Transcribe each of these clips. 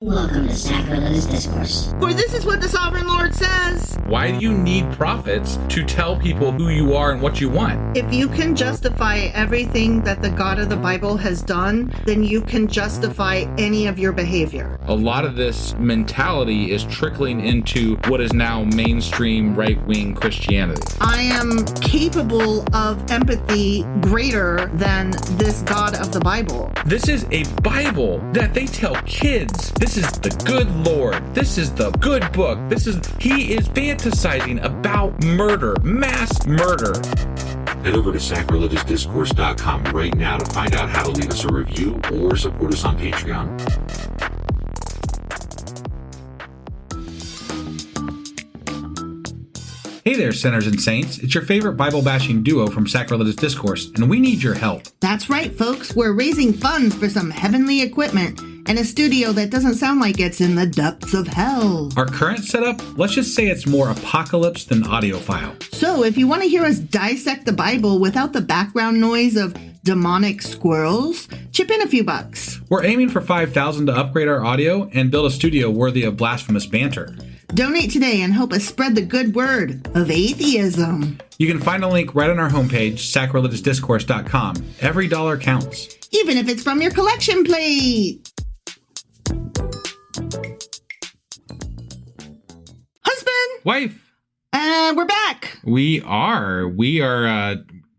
Welcome to Sacrilegious Discourse. For this is what the Sovereign Lord says. Why do you need prophets to tell people who you are and what you want? If you can justify everything that the God of the Bible has done, then you can justify any of your behavior. A lot of this mentality is trickling into what is now mainstream right-wing Christianity. I am capable of empathy greater than this God of the Bible. This is a Bible that they tell kids. This is the good Lord. This is the good book. He is fantasizing about murder, mass murder. Head over to sacrilegiousdiscourse.com right now to find out how to leave us a review or support us on Patreon. Hey there, sinners and saints. It's your favorite Bible-bashing duo from Sacrilegious Discourse, and we need your help. That's right, folks. We're raising funds for some heavenly equipment and a studio that doesn't sound like it's in the depths of hell. Our current setup, let's just say it's more apocalypse than audiophile. So if you want to hear us dissect the Bible without the background noise of demonic squirrels, chip in a few bucks. We're aiming for $5,000 to upgrade our audio and build a studio worthy of blasphemous banter. Donate today and help us spread the good word of atheism. You can find a link right on our homepage, sacrilegiousdiscourse.com. Every dollar counts. Even if it's from your collection plate. Husband! Wife! And we're back. We are,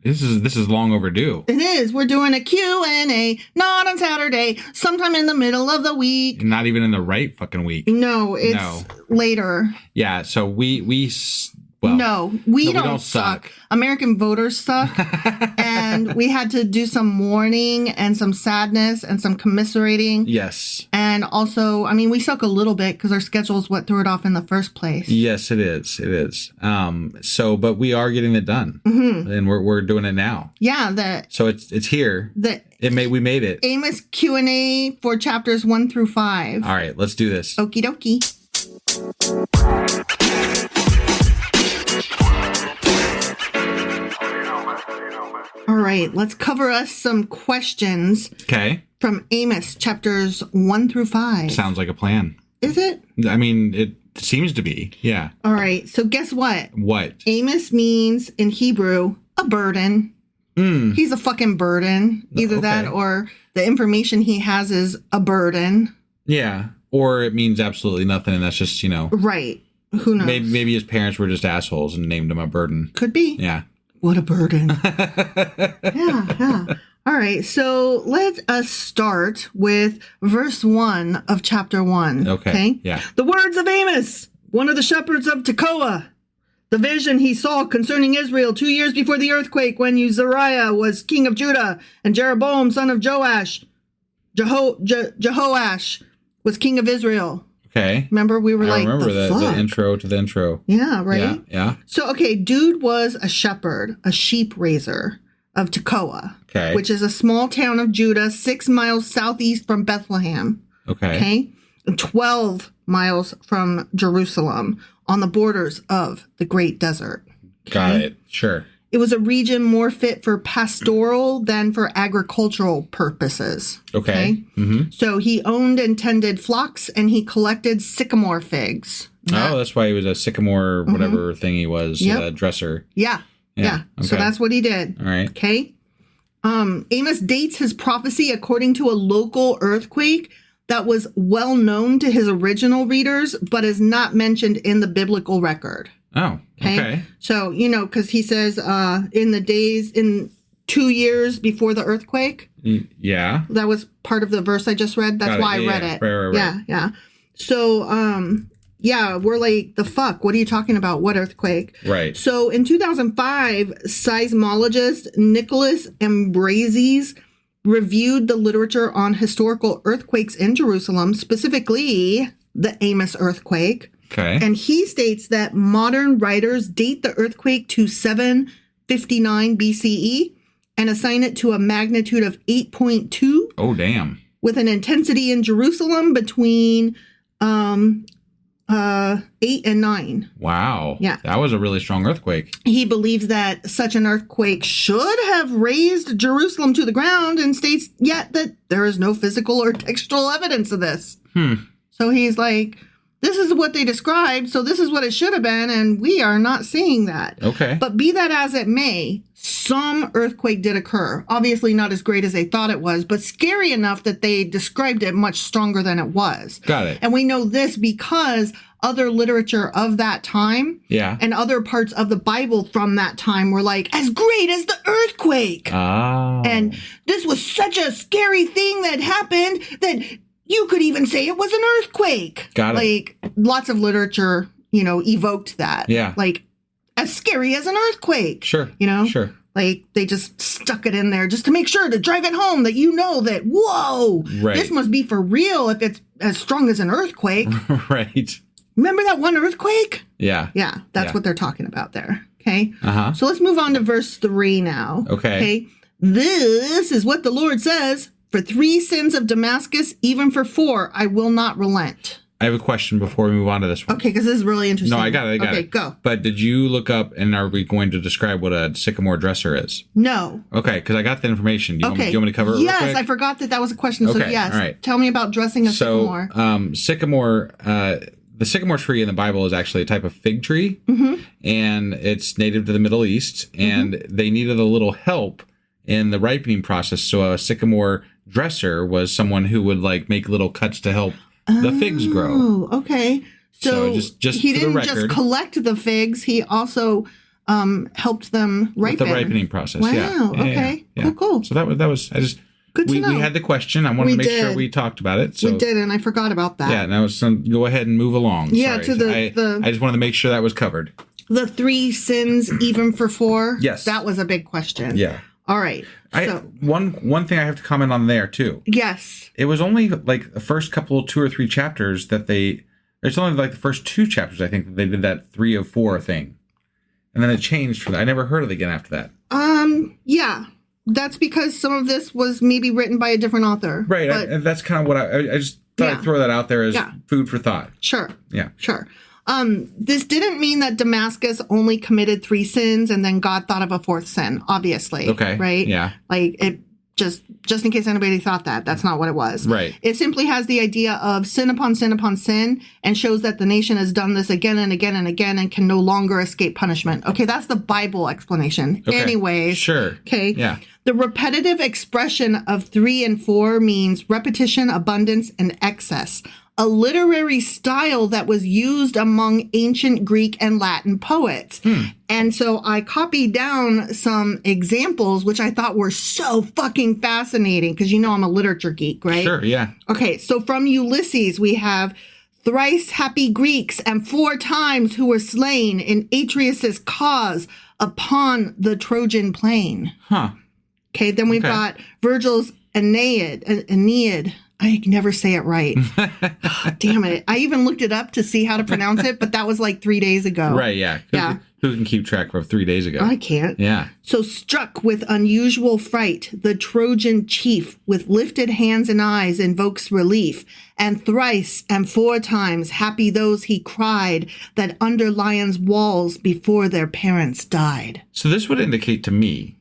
this is long overdue. It is. We're doing a Q&A, not on Saturday, sometime in the middle of the week. Not even in the right fucking week. No, it's later. Yeah, so we don't suck. American voters suck. And we had to do some mourning and some sadness and some commiserating. Yes. And also, I mean, we suck a little bit because our schedule is what threw it off in the first place. Yes, it is. It is. But we are getting it done. Mm-hmm. And we're doing it now. Yeah. So it's here. We made it. Amos Q&A for chapters 1 through 5. All right, let's do this. Okie dokie. All right, let's cover us some questions. Okay. From Amos chapters 1 through 5. Sounds like a plan. Is it? I mean, it seems to be. Yeah. All right. So guess what? What? Amos means in Hebrew a burden. He's a fucking burden. Either that or the information he has is a burden. Yeah. Or it means absolutely nothing, and that's just, Right. Who knows? Maybe his parents were just assholes and named him a burden. Could be. Yeah. What a burden. Yeah. All right. So let us start with verse 1 of chapter 1. Okay. Yeah. The words of Amos, one of the shepherds of Tekoa. The vision he saw concerning Israel 2 years before the earthquake when Uzziah was king of Judah and Jeroboam, son of Joash, Jehoash was king of Israel. Okay. Remember, we were I remember the intro to the intro. Yeah, right? Yeah. So, dude was a shepherd, a sheep raiser of Tekoa, which is a small town of Judah, 6 miles southeast from Bethlehem. Okay. 12 miles from Jerusalem on the borders of the Great Desert. Okay? Got it. Sure. It was a region more fit for pastoral than for agricultural purposes. Okay. Mm-hmm. So he owned and tended flocks, and he collected sycamore figs. That's why he was a sycamore, whatever thing he was, dresser. Yeah. Okay. So that's what he did. All right. Okay. Amos dates his prophecy according to a local earthquake that was well known to his original readers, but is not mentioned in the biblical record. Oh, okay. So, because he says in 2 years before the earthquake. Yeah. That was part of the verse I just read. That's why I read it. Right. Yeah. So, we're like, the fuck? What are you talking about? What earthquake? Right. So in 2005, seismologist Nicholas Ambrazes reviewed the literature on historical earthquakes in Jerusalem, specifically the Amos earthquake. Okay. And he states that modern writers date the earthquake to 759 BCE and assign it to a magnitude of 8.2. Oh, damn. With an intensity in Jerusalem between 8 and 9. Wow. Yeah. That was a really strong earthquake. He believes that such an earthquake should have razed Jerusalem to the ground and states yet that there is no physical or textual evidence of this. So he's like, this is what they described, so this is what it should have been, and we are not seeing that. Okay. But be that as it may, some earthquake did occur. Obviously not as great as they thought it was, but scary enough that they described it much stronger than it was. Got it. And we know this because other literature of that time and other parts of the Bible from that time were like, as great as the earthquake. Oh. And this was such a scary thing that happened that you could even say it was an earthquake. Got it. Like, lots of literature, evoked that. Yeah. Like, as scary as an earthquake. Sure. Sure. Like, they just stuck it in there just to make sure to drive it home that that, whoa, this must be for real if it's as strong as an earthquake. Right. Remember that one earthquake? Yeah. Yeah, that's what they're talking about there. Okay. Uh-huh. So let's move on to verse 3 now. Okay. This is what the Lord says. For 3 sins of Damascus, even for 4, I will not relent. I have a question before we move on to this one. Okay, because this is really interesting. No, I got it. Okay, go. But did you look up, and are we going to describe what a sycamore dresser is? No. Okay, because I got the information. Do you want me to cover it real quick? Yes, I forgot that was a question. So yes, all right. Tell me about dressing a sycamore. The sycamore tree in the Bible is actually a type of fig tree, and it's native to the Middle East, and they needed a little help in the ripening process. So a sycamore dresser was someone who would make little cuts to help the figs grow. Oh, okay. So just for he the didn't record, just collect the figs; he also helped them ripen. With the ripening process. Wow. Yeah. Okay. Yeah. Cool. So that was. Good to know. We had the question. I wanted to make sure we talked about it. So we did, and I forgot about that. Yeah. Now go ahead and move along. Yeah. Sorry. To I just wanted to make sure that was covered. The 3 sins, even for 4. Yes. That was a big question. Yeah. All right. One thing I have to comment on there too. Yes. It was only the first couple 2 or 3 chapters that it's only the first 2 chapters I think that they did that 3 of 4 thing. And then it changed for that. I never heard of it again after that. Yeah. That's because some of this was maybe written by a different author. Right. That's kind of what I just thought I'd throw that out there as food for thought. Sure. Yeah. Sure. This didn't mean that Damascus only committed 3 sins and then God thought of a 4th sin, obviously. Okay. Right? Yeah. It just in case anybody thought that's not what it was. Right. It simply has the idea of sin upon sin upon sin and shows that the nation has done this again and again and again and can no longer escape punishment. Okay, that's the Bible explanation. Okay. Anyways. Sure. Okay. Yeah. The repetitive expression of 3 and 4 means repetition, abundance, and excess. A literary style that was used among ancient Greek and Latin poets. And so I copied down some examples, which I thought were so fucking fascinating, because I'm a literature geek, right? Sure, yeah. Okay, so from Ulysses, we have thrice happy Greeks and 4 times who were slain in Atreus' cause upon the Trojan plain. Huh. Okay, then we've got Virgil's Aeneid. I can never say it right. Damn it. I even looked it up to see how to pronounce it, but that was 3 days ago. Right, yeah. Who can keep track of 3 days ago? I can't. Yeah. So struck with unusual fright, the Trojan chief with lifted hands and eyes invokes relief, and thrice and 4 times happy those he cried that under lions' walls before their parents died. So this would indicate to me,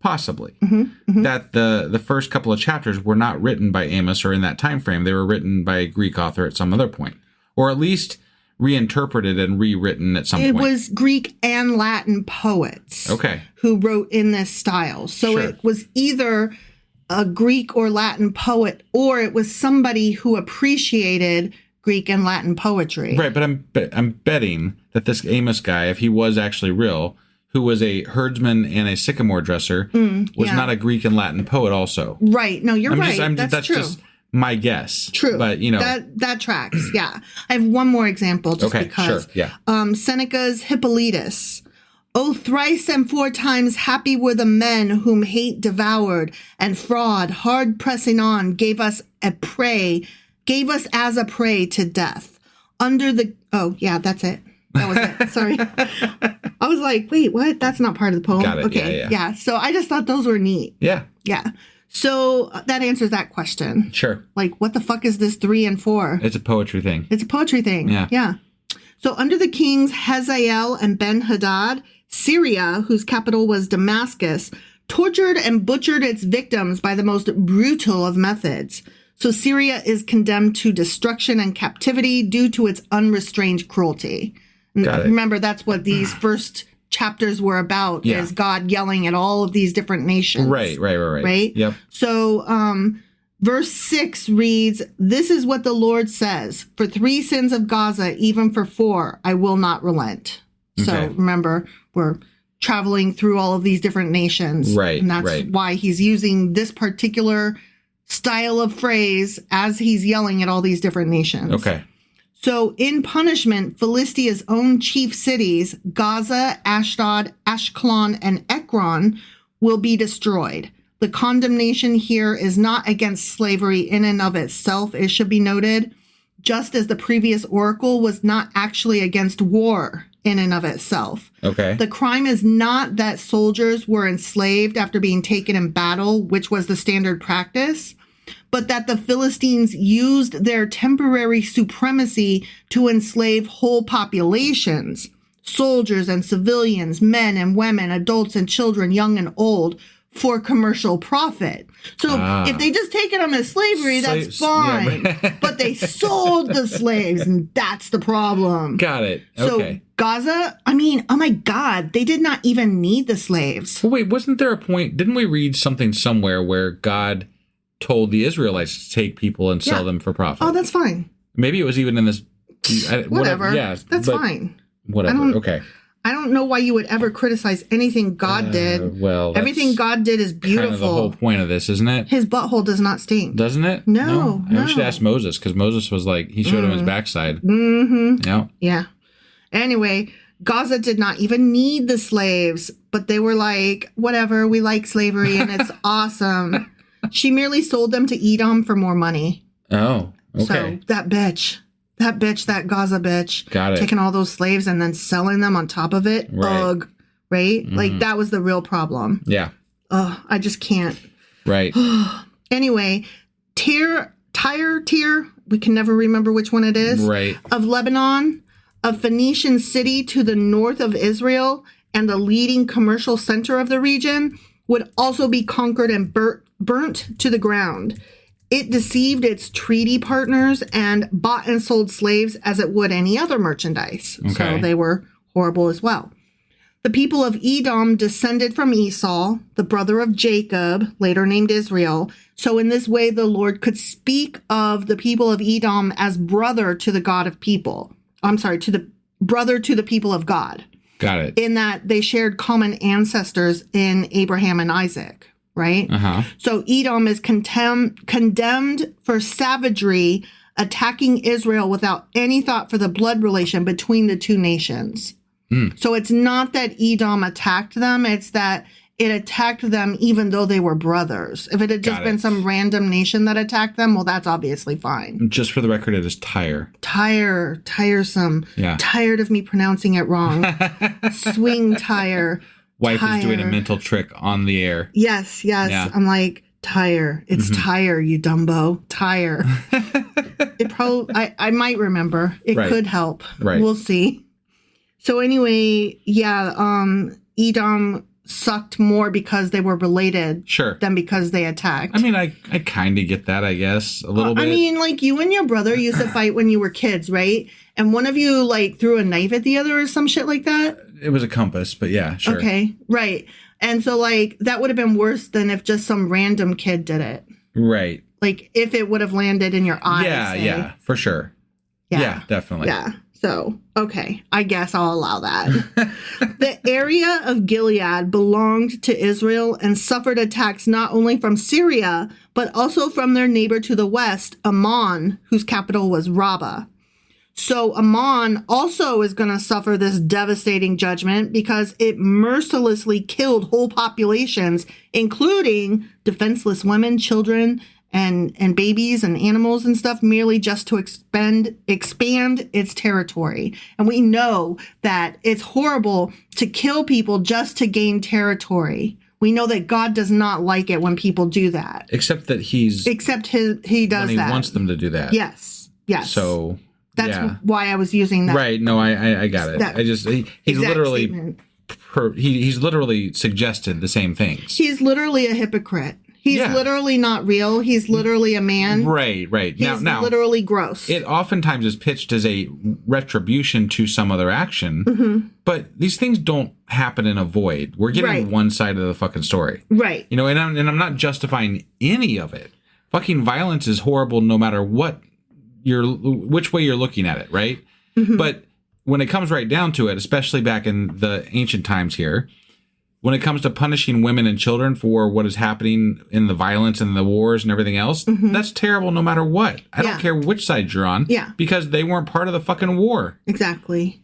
possibly, that the first couple of chapters were not written by Amos or in that time frame. They were written by a Greek author at some other point, or at least reinterpreted and rewritten at some point. It was Greek and Latin poets who wrote in this style. So it was either a Greek or Latin poet, or it was somebody who appreciated Greek and Latin poetry. Right, but I'm betting that this Amos guy, if he was actually real, who was a herdsman and a sycamore dresser, was not a Greek and Latin poet also. Right. No, you're right. That's true. Just my guess. True. But, That tracks, yeah. I have one more example just because. Sure, yeah. Seneca's Hippolytus. Oh, thrice and 4 times happy were the men whom hate devoured, and fraud, hard pressing on, gave us as a prey to death. Oh, yeah, that's it. That was it. Sorry. I was like, wait, what? That's not part of the poem. Got it. Okay. Yeah. So I just thought those were neat. Yeah. Yeah. So that answers that question. Sure. What the fuck is this 3 and 4? It's a poetry thing. It's a poetry thing. Yeah. Yeah. So under the kings Hazael and Ben-Hadad, Syria, whose capital was Damascus, tortured and butchered its victims by the most brutal of methods. So Syria is condemned to destruction and captivity due to its unrestrained cruelty. Got it. Remember, that's what these first chapters were about, is God yelling at all of these different nations. Right. Right? Yep. So verse 6 reads, "This is what the Lord says, for 3 sins of Gaza, even for 4, I will not relent." So remember, we're traveling through all of these different nations. Right. And that's why he's using this particular style of phrase as he's yelling at all these different nations. Okay. So in punishment, Philistia's own chief cities, Gaza, Ashdod, Ashkelon, and Ekron, will be destroyed. The condemnation here is not against slavery in and of itself, it should be noted, just as the previous oracle was not actually against war in and of itself. Okay. The crime is not that soldiers were enslaved after being taken in battle, which was the standard practice, but that the Philistines used their temporary supremacy to enslave whole populations, soldiers and civilians, men and women, adults and children, young and old, for commercial profit. So if they just taken them as slavery, that's fine. Yeah. But they sold the slaves, and that's the problem. Got it. Okay. So Gaza, I mean, oh my God, they did not even need the slaves. Well, wait, wasn't there a point? Didn't we read something somewhere where God told the Israelites to take people and sell them for profit? Oh, that's fine. Maybe it was even in this. Whatever. Yeah, that's fine. Whatever. Okay. I don't know why you would ever criticize anything God did. Well, everything God did is beautiful. Kind of the whole point of this, isn't it? His butthole does not stink. Doesn't it? No. We should ask Moses, because Moses was like, he showed him his backside. Mm-hmm. Yeah. Yeah. Anyway, Gaza did not even need the slaves, but they were like, whatever, we like slavery and it's awesome. She merely sold them to Edom for more money. Oh, okay. So that Gaza bitch, got it. Taking all those slaves and then selling them on top of it. Right. Ugh. Right? Mm-hmm. Like, that was the real problem. Yeah. Ugh, I just can't. Right. Anyway, Tyre, we can never remember which one it is. Right. Of Lebanon, a Phoenician city to the north of Israel and the leading commercial center of the region, would also be conquered and burnt to the ground. It deceived its treaty partners and bought and sold slaves as it would any other merchandise. Okay. So they were horrible as well. The people of Edom descended from Esau, the brother of Jacob, later named Israel. So in this way, the Lord could speak of the people of Edom as brother to the God of people. To the brother to the people of God. Got it. In that they shared common ancestors in Abraham and Isaac. Right? Uh-huh. So Edom is condemned for savagery, attacking Israel without any thought for the blood relation between the two nations. So it's not that Edom attacked them, it's that it attacked them even though they were brothers. If it had just been some random nation that attacked them, well, that's obviously fine. Just for the record, it is Tyre. Tiresome. Yeah. Tired of me pronouncing it wrong. Swing tire. Wife Tyre. is doing a mental trick on the air. Yes. Yeah. I'm like, Tyre. It's Tyre, you Dumbo. Tyre. It probably, I might remember. It could help. Right. We'll see. So anyway, Edom sucked more because they were related than because they attacked. I mean, I kind of get that, I guess, a little bit. I mean, like, you and your brother used to fight when you were kids, right? And one of you, like, threw a knife at the other or some shit like that? It was a compass, but yeah, sure. Okay, right. And so, like, that would have been worse than if just some random kid did it. Right. Like, if it would have landed in your eyes. Yeah, for sure. Yeah, definitely. Yeah. So, okay, I guess I'll allow that. The area of Gilead belonged to Israel and suffered attacks not only from Syria, but also from their neighbor to the west, Ammon, whose capital was Rabbah. So Ammon also is going to suffer this devastating judgment because it mercilessly killed whole populations, including defenseless women, children, and babies and animals and stuff, merely just to expand its territory. And we know that it's horrible to kill people just to gain territory. We know that God does not like it when people do that. Except that he does that. When he wants them to do that. Yes. So that's why I was using that. Right. No, I got it. He's literally he's literally suggested the same things. He's literally a hypocrite. He's literally not real. He's literally a man. Right. He's literally gross. It oftentimes is pitched as a retribution to some other action, but these things don't happen in a void. We're getting one side of the fucking story. Right. You know, and I'm not justifying any of it. Fucking violence is horrible no matter which way you're looking at it, right? But when it comes right down to it, especially back in the ancient times here, when it comes to punishing women and children for what is happening in the violence and the wars and everything else, that's terrible no matter what. I don't care which side you're on. Yeah. Because they weren't part of the fucking war. Exactly.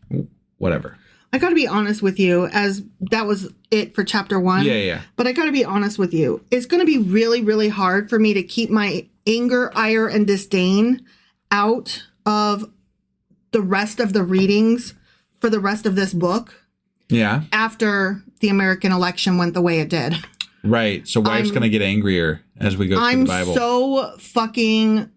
Whatever. I got to be honest with you, as that was it for chapter 1. Yeah. But I got to be honest with you. It's going to be really, really hard for me to keep my anger, ire, and disdain out of the rest of the readings for the rest of this book. Yeah. After the American election went the way it did. Right. So wife's going to get angrier as we go through the Bible. I'm so fucking,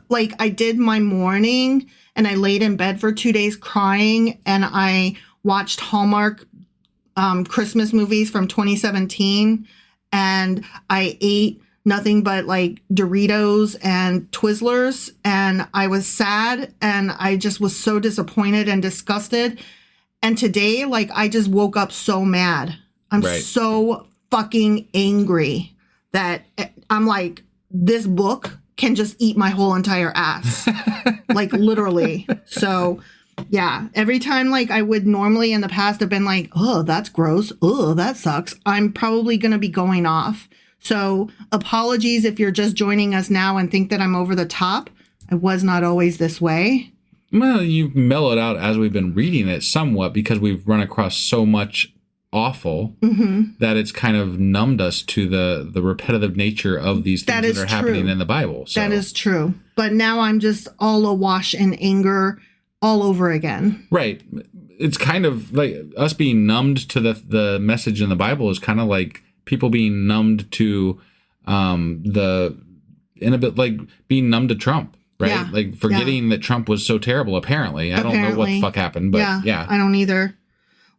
like, I did my mourning and I laid in bed for 2 days crying and I watched Hallmark Christmas movies from 2017 and I ate nothing but like Doritos and Twizzlers and I was sad and I just was so disappointed and disgusted. And today, like, I just woke up so mad. I'm so fucking angry that I'm like, this book can just eat my whole entire ass. Like, literally. So, yeah. Every time, like, I would normally in the past have been like, oh, that's gross. Oh, that sucks. I'm probably going to be going off. So, apologies if you're just joining us now and think that I'm over the top. I was not always this way. Well, you've mellowed out as we've been reading it somewhat because we've run across so much awful that it's kind of numbed us to the repetitive nature of these things that are happening in the Bible. So. That is true. But now I'm just all awash in anger all over again. Right. It's kind of like us being numbed to the message in the Bible is kind of like people being numbed to being numbed to Trump. Right? Yeah. Like forgetting that Trump was so terrible, apparently. I don't know what the fuck happened, but yeah. I don't either.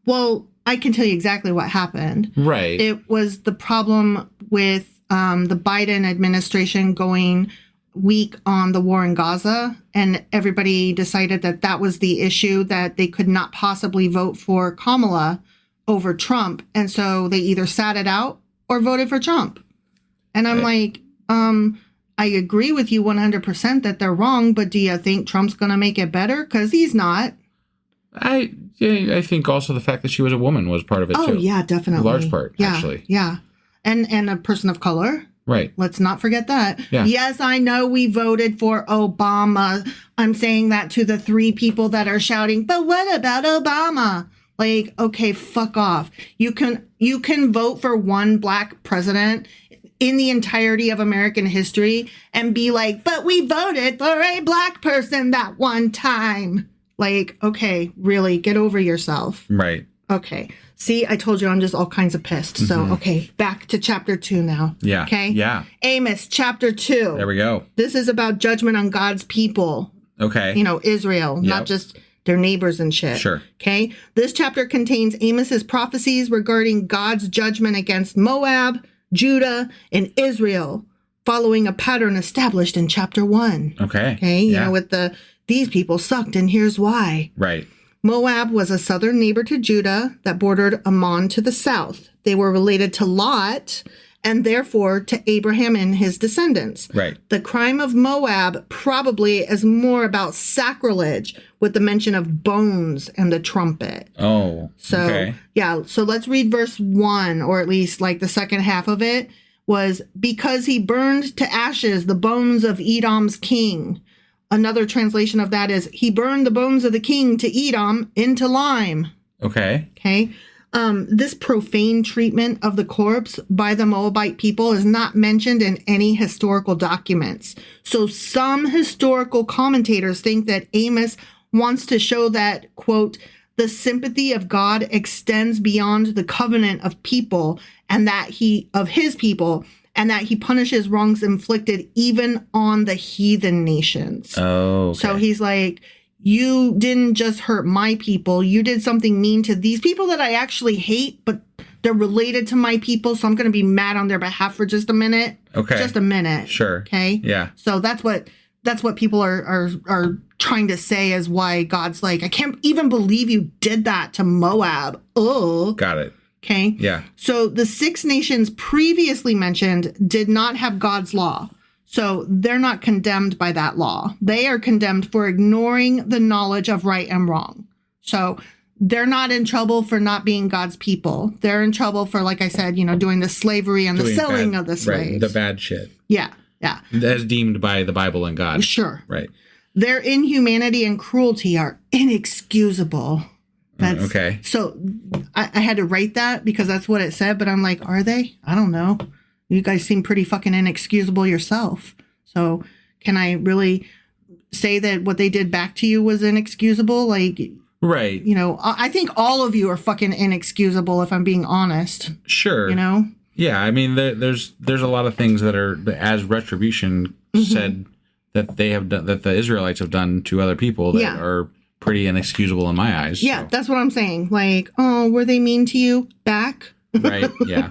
Well, I can tell you exactly what happened. Right. It was the problem with the Biden administration going weak on the war in Gaza. And everybody decided that was the issue, that they could not possibly vote for Kamala over Trump. And so they either sat it out or voted for Trump. And I'm like, I agree with you 100% that they're wrong, but do you think Trump's going to make it better? Because he's not. I think also the fact that she was a woman was part of it, too. Oh, yeah, definitely. A large part, actually. Yeah. And a person of color. Right. Let's not forget that. Yeah. Yes, I know we voted for Obama. I'm saying that to the 3 people that are shouting, but what about Obama? Like, okay, fuck off. You can vote for one black president in the entirety of American history and be like, but we voted for a black person that one time. Like, okay, really, get over yourself. Right. Okay. See, I told you I'm just all kinds of pissed. So, okay, back to chapter 2 now. Yeah. Okay? Yeah. Amos, chapter 2. There we go. This is about judgment on God's people. Okay. You know, Israel, not just their neighbors and shit. Sure. Okay? This chapter contains Amos's prophecies regarding God's judgment against Moab, Judah, and Israel, following a pattern established in chapter 1. Okay. Okay? You know, with these people sucked, and here's why. Right. Moab was a southern neighbor to Judah that bordered Ammon to the south. They were related to Lot and therefore to Abraham and his descendants. Right. The crime of Moab probably is more about sacrilege with the mention of bones and the trumpet. Oh, so okay. Yeah. So let's read verse 1, or at least like the second half of it was, because he burned to ashes the bones of Edom's king. Another translation of that is, he burned the bones of the king to Edom into lime. Okay. Okay. This profane treatment of the corpse by the Moabite people is not mentioned in any historical documents. So some historical commentators think that Amos wants to show that, quote, the sympathy of God extends beyond the covenant of people and that his people, and that he punishes wrongs inflicted even on the heathen nations. Oh, okay. So he's like, you didn't just hurt my people. You did something mean to these people that I actually hate, but They're related to my people, so I'm going to be mad on their behalf for just a minute. Okay. Just a minute. Sure. Okay. Yeah. So that's what people are trying to say is why God's like, I can't even believe you did that to Moab. Oh. Got it. Okay. Yeah. So the 6 nations previously mentioned did not have God's law. So they're not condemned by that law. They are condemned for ignoring the knowledge of right and wrong. So they're not in trouble for not being God's people. They're in trouble for, like I said, doing the slavery and the selling of the slaves. Right, the bad shit. Yeah, yeah. As deemed by the Bible and God. Sure. Right. Their inhumanity and cruelty are inexcusable. That's, okay. So I had to write that because that's what it said, but I'm like, are they? I don't know. You guys seem pretty fucking inexcusable yourself. So can I really say that what they did back to you was inexcusable? Like, right. I think all of you are fucking inexcusable if I'm being honest. Sure. Yeah, I mean, there's a lot of things that are, as retribution said, that they have done, that the Israelites have done to other people that are pretty inexcusable in my eyes. Yeah, so. That's what I'm saying. Like, oh, were they mean to you back? Right, yeah.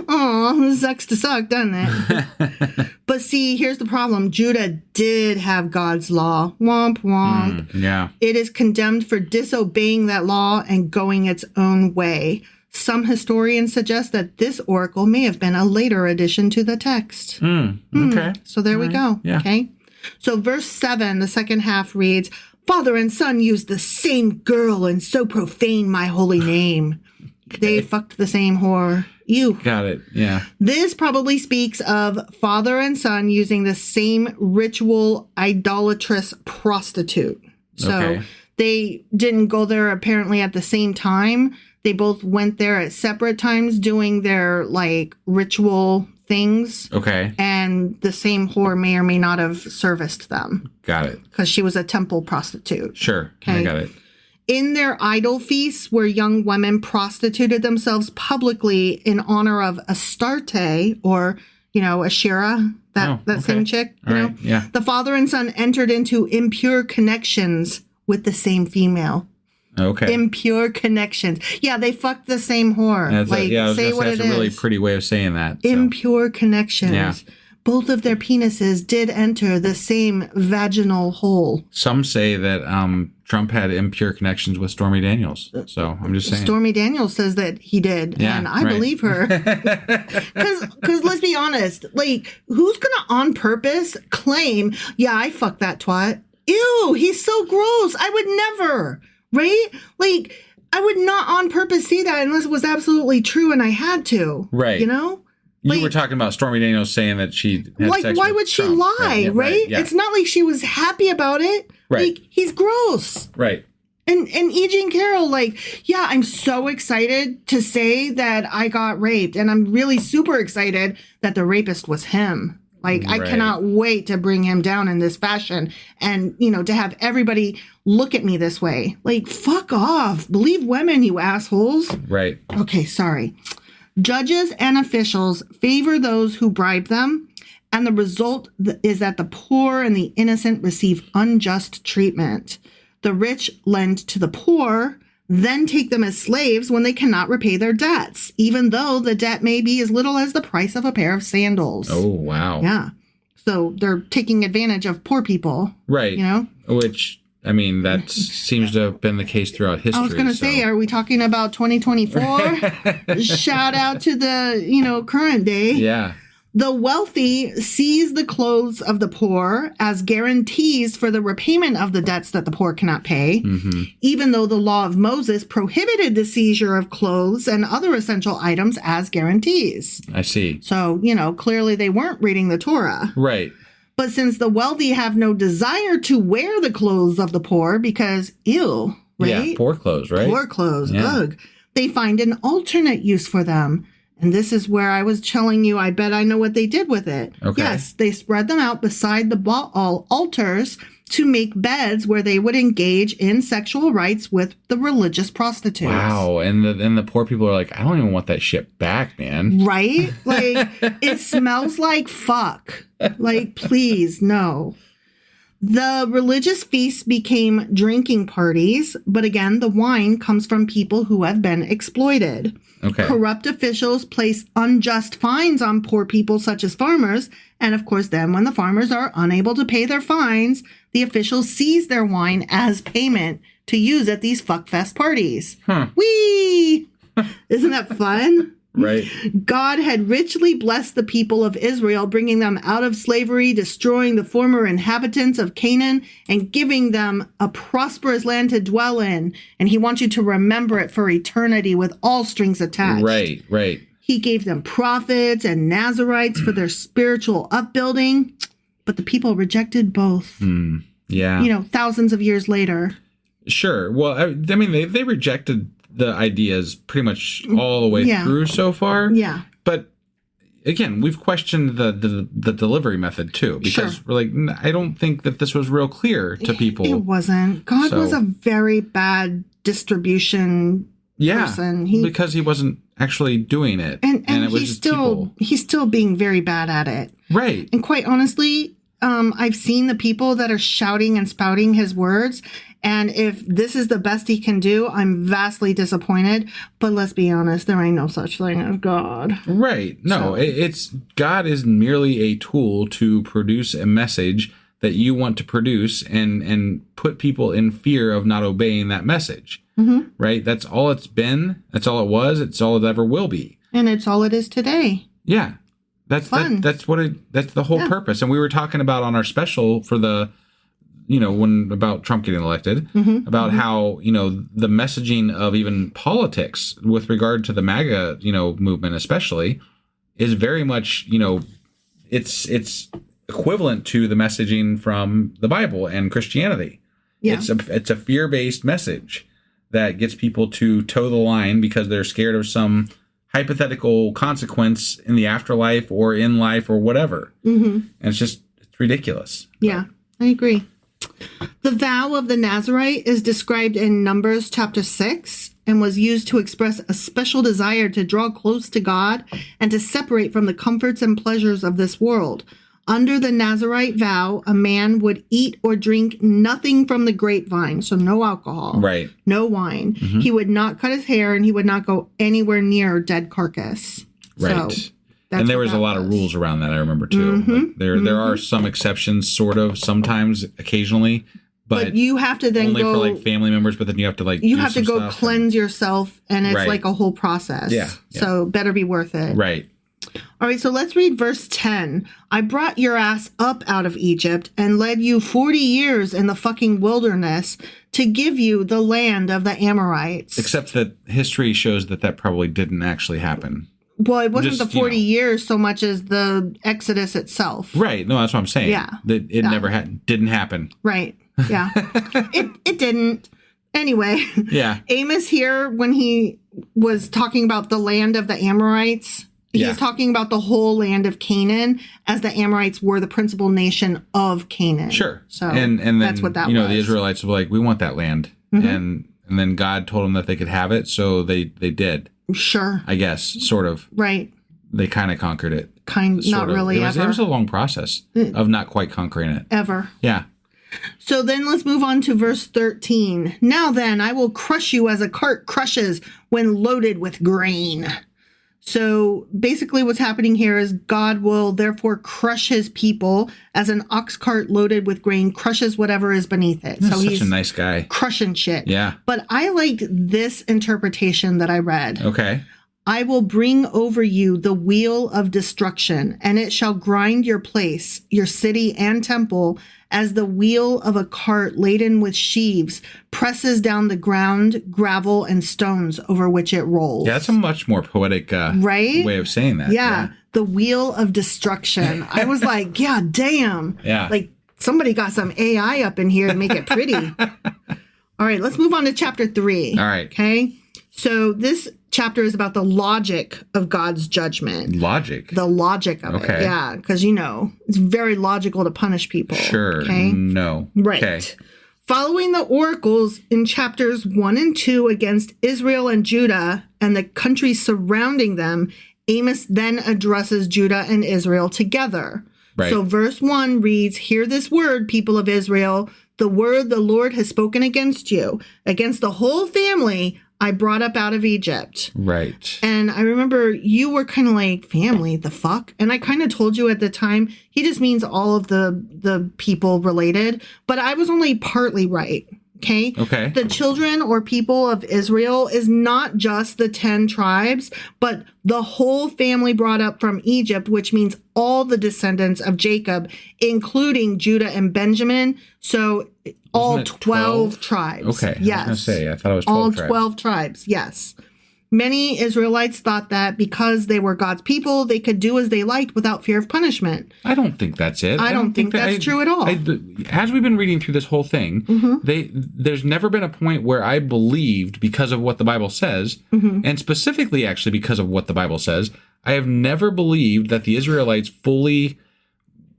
Oh, sucks to suck, doesn't it? But see, here's the problem. Judah did have God's law. Womp womp. Yeah. It is condemned for disobeying that law and going its own way. Some historians suggest that this oracle may have been a later addition to the text. Okay. So there we go. Yeah. Okay. So verse 7, the second half reads, Father and son used the same girl and so profane my holy name. They fucked the same whore. You. Got it. Yeah. This probably speaks of father and son using the same ritual idolatrous prostitute. So they didn't go there apparently at the same time. They both went there at separate times doing their like ritual things. Okay. And the same whore may or may not have serviced them. Got it. Because she was a temple prostitute. Sure. Okay. I got it. In their idol feasts, where young women prostituted themselves publicly in honor of Astarte, or, Asherah, that same chick, right. Yeah. The father and son entered into impure connections with the same female. Okay. Impure connections. Yeah, they fucked the same whore. That's a really pretty way of saying that. So. Impure connections. Yeah. Both of their penises did enter the same vaginal hole. Some say that Trump had impure connections with Stormy Daniels. So I'm just saying. Stormy Daniels says that he did, and I believe her. Because let's be honest, like, who's going to on purpose claim, yeah, I fucked that twat? Ew, he's so gross. I would never, right? Like, I would not on purpose say that unless it was absolutely true and I had to. Right. Like, you were talking about Stormy Daniels saying that she had sex why with would she Trump. lie, right? Yeah. It's not like she was happy about it. Right. Like, he's gross. Right. And E. Jean Carroll, like, yeah, I'm so excited to say that I got raped. And I'm really super excited that the rapist was him. Like, I cannot wait to bring him down in this fashion and, to have everybody look at me this way. Like, fuck off. Believe women, you assholes. Right. Okay, sorry. Judges and officials favor those who bribe them, and the result is that the poor and the innocent receive unjust treatment. The rich lend to the poor, then take them as slaves when they cannot repay their debts, even though the debt may be as little as the price of a pair of sandals. Oh, wow. Yeah. So they're taking advantage of poor people. Right. Which, I mean, that seems to have been the case throughout history. I was going to say, are we talking about 2024? Shout out to the, current day. Yeah. The wealthy seize the clothes of the poor as guarantees for the repayment of the debts that the poor cannot pay, even though the law of Moses prohibited the seizure of clothes and other essential items as guarantees. I see. So, clearly they weren't reading the Torah. Right. But since the wealthy have no desire to wear the clothes of the poor because, ew, right? Yeah, poor clothes, right? Poor clothes, ugh. They find an alternate use for them. And this is where I was telling you, I bet I know what they did with it. Okay. Yes, they spread them out beside the altars to make beds where they would engage in sexual rites with the religious prostitutes. Wow. And the poor people are like, I don't even want that shit back, man. Right? Like, it smells like fuck. Like, please, no. The religious feasts became drinking parties, but again, the wine comes from people who have been exploited. Okay. Corrupt officials place unjust fines on poor people such as farmers. And of course, then when the farmers are unable to pay their fines, the officials seize their wine as payment to use at these fuckfest parties. Whee! Isn't that fun? Right. God had richly blessed the people of Israel, bringing them out of slavery, destroying the former inhabitants of Canaan, and giving them a prosperous land to dwell in. And he wants you to remember it for eternity with all strings attached. Right, right. He gave them prophets and Nazarites for their spiritual upbuilding, but the people rejected both. Yeah. You know, thousands of years later. Sure. Well, I mean, they rejected the ideas pretty much all the way through so far. Yeah. But again, we've questioned the delivery method too, because we're like, I don't think that this was real clear to people. It wasn't. God was a very bad distribution person. Because he wasn't actually doing it. And it was he's still being very bad at it. Right. And quite honestly, I've seen the people that are shouting and spouting his words. And if this is the best he can do, I'm vastly disappointed. But let's be honest, there ain't no such thing as God. Right. No, it's God is merely a tool to produce a message that you want to produce and put people in fear of not obeying that message. Right? That's all it's been. That's all it was. It's all it ever will be. And it's all it is today. Yeah. That's fun. That's the whole purpose. And we were talking about on our special for the about Trump getting elected, about how, the messaging of even politics with regard to the MAGA, movement especially, is very much, it's equivalent to the messaging from the Bible and Christianity. Yeah. It's a fear-based message that gets people to toe the line because they're scared of some hypothetical consequence in the afterlife or in life or whatever. And it's ridiculous. Yeah, I agree. The vow of the Nazarite is described in Numbers chapter 6 and was used to express a special desire to draw close to God and to separate from the comforts and pleasures of this world. Under the Nazarite vow, a man would eat or drink nothing from the grapevine, so no alcohol, right? No wine. He would not cut his hair, and he would not go anywhere near a dead carcass. Right. So, and there was a lot of rules around that, I remember, too. Like there are some exceptions, sort of, sometimes, occasionally. But you have to then only go... Only for, family members, but then you have to, You have to go cleanse yourself, and it's like a whole process. Yeah. So better be worth it. Right. All right, so let's read verse 10. I brought your ass up out of Egypt and led you 40 years in the fucking wilderness to give you the land of the Amorites. Except that history shows that probably didn't actually happen. Well, it wasn't the 40 years so much as the Exodus itself. Right. No, that's what I'm saying. Yeah. That it never didn't happen. Right. Yeah. It didn't. Anyway. Yeah. Amos here, when he was talking about the land of the Amorites, he's talking about the whole land of Canaan, as the Amorites were the principal nation of Canaan. Sure. So and then, that's what that was. The Israelites were like, we want that land. And then God told them that they could have it, so they did. Sure. I guess, sort of. Right. They kind of conquered it. Not really, ever. It was a long process of not quite conquering it. Ever. Yeah. So then let's move on to verse 13. Now then, I will crush you as a cart crushes when loaded with grain. So basically what's happening here is God will therefore crush his people as an ox cart loaded with grain crushes whatever is beneath it. So he's such a nice guy. Crushing shit. Yeah. But I liked this interpretation that I read. Okay. I will bring over you the wheel of destruction, and it shall grind your place, your city and temple, as the wheel of a cart laden with sheaves presses down the ground, gravel, and stones over which it rolls. Yeah, that's a much more poetic way of saying that. Yeah, the wheel of destruction. I was like, yeah, damn. Yeah. Like, somebody got some AI up in here to make it pretty. All right, let's move on to chapter 3. All right. Okay. So this chapter is about the logic of God's judgment. Logic? The logic of it. Yeah, because, it's very logical to punish people. Sure. Okay? No. Right. Okay. Following the oracles in chapters 1 and 2 against Israel and Judah and the countries surrounding them, Amos then addresses Judah and Israel together. Right. So verse 1 reads, "Hear this word, people of Israel, the word the Lord has spoken against you, against the whole family I brought up out of Egypt. Right. And I remember you were kind of like, family, the fuck? And I kind of told you at the time, he just means all of the people related. But I was only partly right. Okay. The children or people of Israel is not just the 10 tribes, but the whole family brought up from Egypt, which means all the descendants of Jacob, including Judah and Benjamin. So all 12 tribes. Okay. Yes. I was going to say, I thought it was 12 all tribes. 12 tribes. Yes. Many Israelites thought that because they were God's people, they could do as they liked without fear of punishment. I don't think that's it. I don't think that's true at all. As we've been reading through this whole thing, there's never been a point where I believed because of what the Bible says, and specifically actually because of what the Bible says, I have never believed that the Israelites fully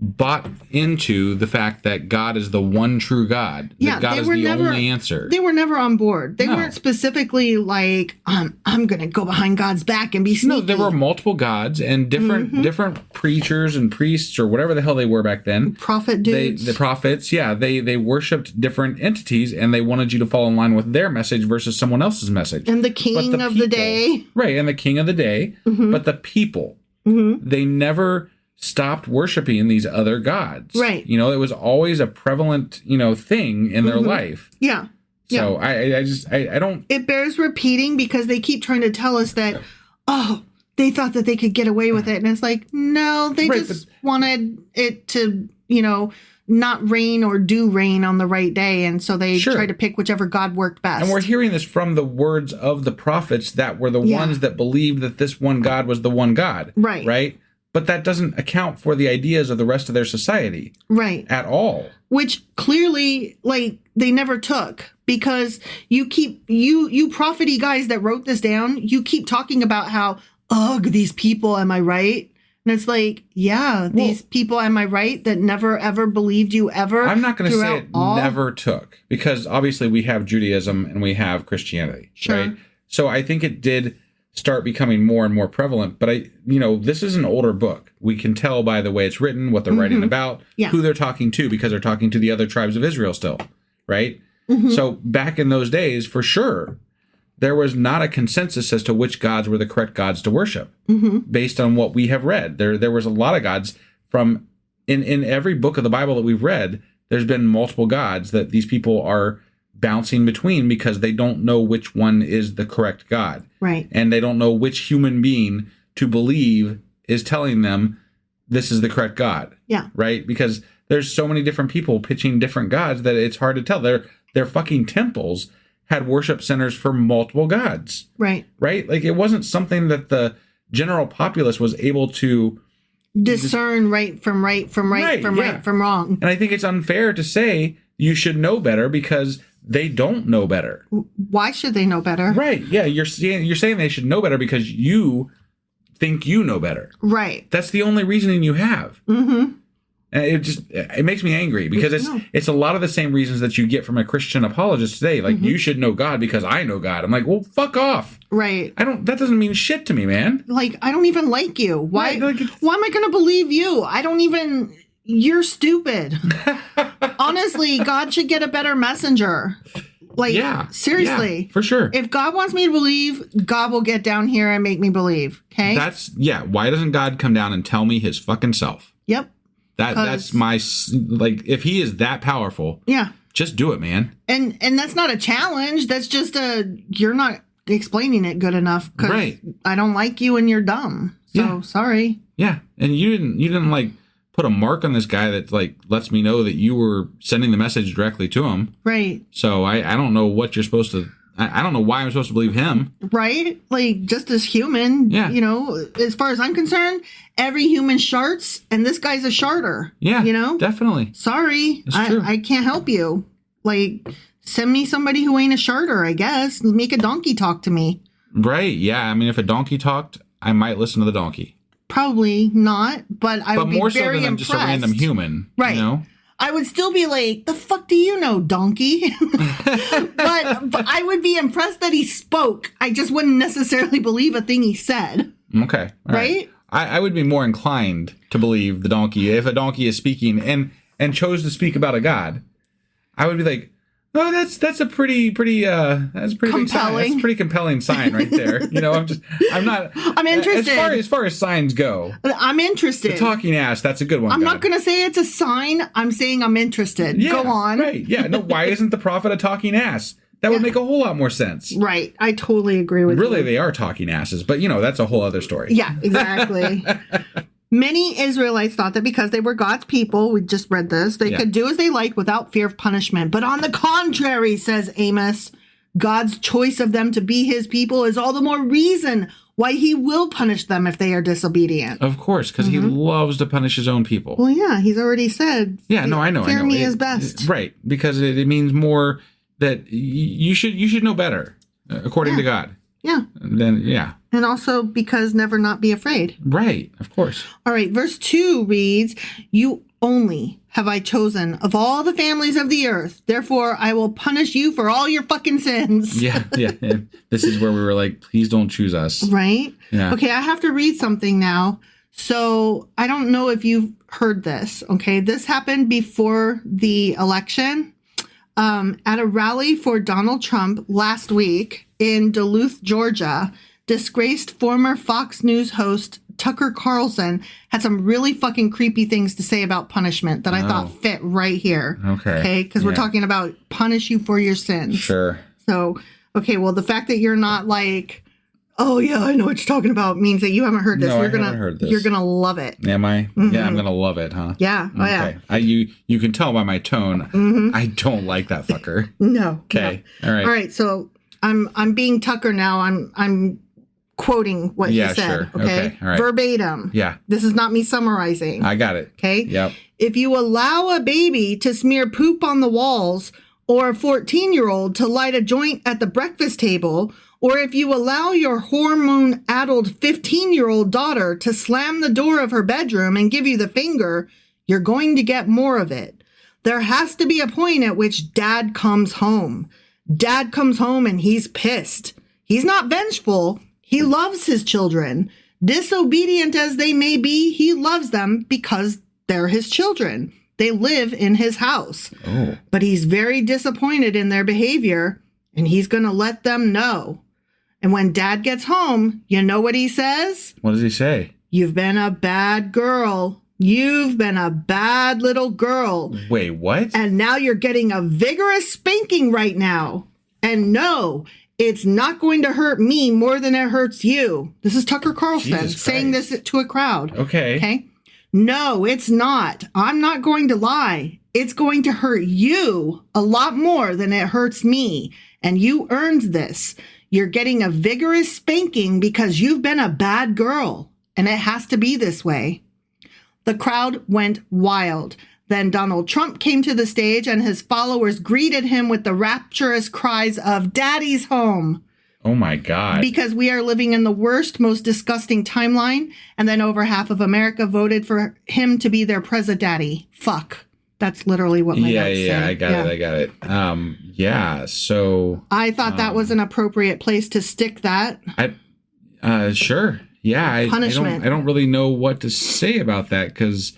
bought into the fact that God is the one true God. Yeah, that God is the only answer. They were never on board. They weren't specifically like, I'm going to go behind God's back and be sneaky. No, there were multiple gods and different preachers and priests or whatever the hell they were back then. Prophet dudes. The prophets, yeah. They worshipped different entities and they wanted you to fall in line with their message versus someone else's message. And the king of the day. Right, and the king of the day. But the people, they never stopped worshiping these other gods. Right. You know, it was always a prevalent, thing in their life. Yeah. So I don't. It bears repeating because they keep trying to tell us that, they thought that they could get away with it. And it's like, no, they just wanted it to, not rain or do rain on the right day. And so they try to pick whichever God worked best. And we're hearing this from the words of the prophets that were the ones that believed that this one God was the one God. Right. Right. But that doesn't account for the ideas of the rest of their society. Right. At all. Which clearly, they never took. Because you prophety guys that wrote this down, you keep talking about how, these people, am I right? And it's like, these people, am I right, that never, ever believed you ever? I'm not going to say it never took. Because obviously we have Judaism and we have Christianity. Sure. Right? So I think it did start becoming more and more prevalent. But this is an older book. We can tell by the way it's written, what they're writing about, who they're talking to, because they're talking to the other tribes of Israel still, right? So back in those days, for sure, there was not a consensus as to which gods were the correct gods to worship based on what we have read. There was a lot of gods from in every book of the Bible that we've read. There's been multiple gods that these people are bouncing between because they don't know which one is the correct God. Right. And they don't know which human being to believe is telling them this is the correct God. Yeah. Right? Because there's so many different people pitching different gods that it's hard to tell. Their fucking temples had worship centers for multiple gods. Right. Right? Like it wasn't something that the general populace was able to discern right from wrong. And I think it's unfair to say you should know better because they don't know better. Why should they know better? Right. Yeah. You're saying they should know better because you think you know better. Right. That's the only reasoning you have. And it makes me angry because it's a lot of the same reasons that you get from a Christian apologist today. Like, you should know God because I know God. I'm like, well, fuck off. Right. That doesn't mean shit to me, man. Like, I don't even like you. Why? Right, why am I going to believe you? You're stupid. Honestly, God should get a better messenger. Like, seriously. Yeah, for sure. If God wants me to believe, God will get down here and make me believe. Okay? Why doesn't God come down and tell me his fucking self? Yep. That's my, if he is that powerful. Yeah. Just do it, man. And that's not a challenge. That's just you're not explaining it good enough because I don't like you and you're dumb. So sorry. Yeah. And you didn't like put a mark on this guy that like lets me know that you were sending the message directly to him. Right. So I don't know what you're supposed to, I don't know why I'm supposed to believe him. Right. Like just as human, as far as I'm concerned, every human sharts and this guy's a sharter. Yeah. Definitely. Sorry. I can't help you. Like send me somebody who ain't a sharter, I guess. Make a donkey talk to me. Right. Yeah. I mean, if a donkey talked, I might listen to the donkey. Probably not, but I would be very impressed. But more so than just a random human, right? I would still be like, "The fuck do you know, donkey?" but I would be impressed that he spoke. I just wouldn't necessarily believe a thing he said. Okay, right? I would be more inclined to believe the donkey if a donkey is speaking and chose to speak about a god. I would be like, Oh, that's a pretty compelling. That's a pretty compelling sign right there. I'm interested. As far as signs go, I'm interested. The talking ass, that's a good one. I'm not going to say it's a sign. I'm saying I'm interested. Yeah, go on. Right. Yeah. No, why isn't the prophet a talking ass? That would make a whole lot more sense. Right. I totally agree with you. Really, they are talking asses, but that's a whole other story. Yeah, exactly. Many Israelites thought that because they were God's people, we just read this, they could do as they liked without fear of punishment. But on the contrary, says Amos, God's choice of them to be his people is all the more reason why he will punish them if they are disobedient. Of course, because he loves to punish his own people. Well, yeah, he's already said. Yeah, no, I know. Fear me is best. Right, because it means more that you should know better, according to God. Yeah. And also because never not be afraid. Right, of course. All right, verse 2 reads, you only have I chosen of all the families of the earth. Therefore, I will punish you for all your fucking sins. Yeah. This is where we were like, please don't choose us. Right? Yeah. Okay, I have to read something now. So I don't know if you've heard this. Okay, this happened before the election. At a rally for Donald Trump last week in Duluth, Georgia, disgraced former Fox News host Tucker Carlson had some really fucking creepy things to say about punishment that I thought fit right here. Okay. Because we're talking about punish you for your sins. Sure. So, okay, well, the fact that you're not like, oh, yeah, I know what you're talking about means that you haven't heard this. No, I haven't heard this. You're going to love it. Am I? Mm-hmm. Yeah, I'm going to love it, huh? Yeah. Oh, okay. Yeah. You can tell by my tone, I don't like that fucker. No. Okay. No. All right. All right. So I'm being Tucker now. I'm quoting what he said. Sure. Okay. All right. Verbatim. Yeah. This is not me summarizing. I got it. Okay. Yep. If you allow a baby to smear poop on the walls, or a 14-year-old to light a joint at the breakfast table, or if you allow your hormone-addled 15-year-old daughter to slam the door of her bedroom and give you the finger, you're going to get more of it. There has to be a point at which dad comes home. Dad comes home and he's pissed. He's not vengeful. He loves his children. Disobedient as they may be, he loves them because they're his children. They live in his house. Oh. But he's very disappointed in their behavior, and he's going to let them know. And when dad gets home, you know what he says? What does he say? You've been a bad girl. You've been a bad little girl. Wait, what? And now you're getting a vigorous spanking right now. And no, it's not going to hurt me more than it hurts you. This is Tucker Carlson saying this to a crowd. Okay. No, it's not. I'm not going to lie. It's going to hurt you a lot more than it hurts me. And you earned this. You're getting a vigorous spanking because you've been a bad girl. And it has to be this way. The crowd went wild. Then Donald Trump came to the stage and his followers greeted him with the rapturous cries of "Daddy's home." Oh my God. Because we are living in the worst, most disgusting timeline. And then over half of America voted for him to be their president-daddy. Fuck. That's literally what my dad said. Yeah, I got it. So I thought that was an appropriate place to stick that. Sure. Yeah. Punishment. I don't really know what to say about that because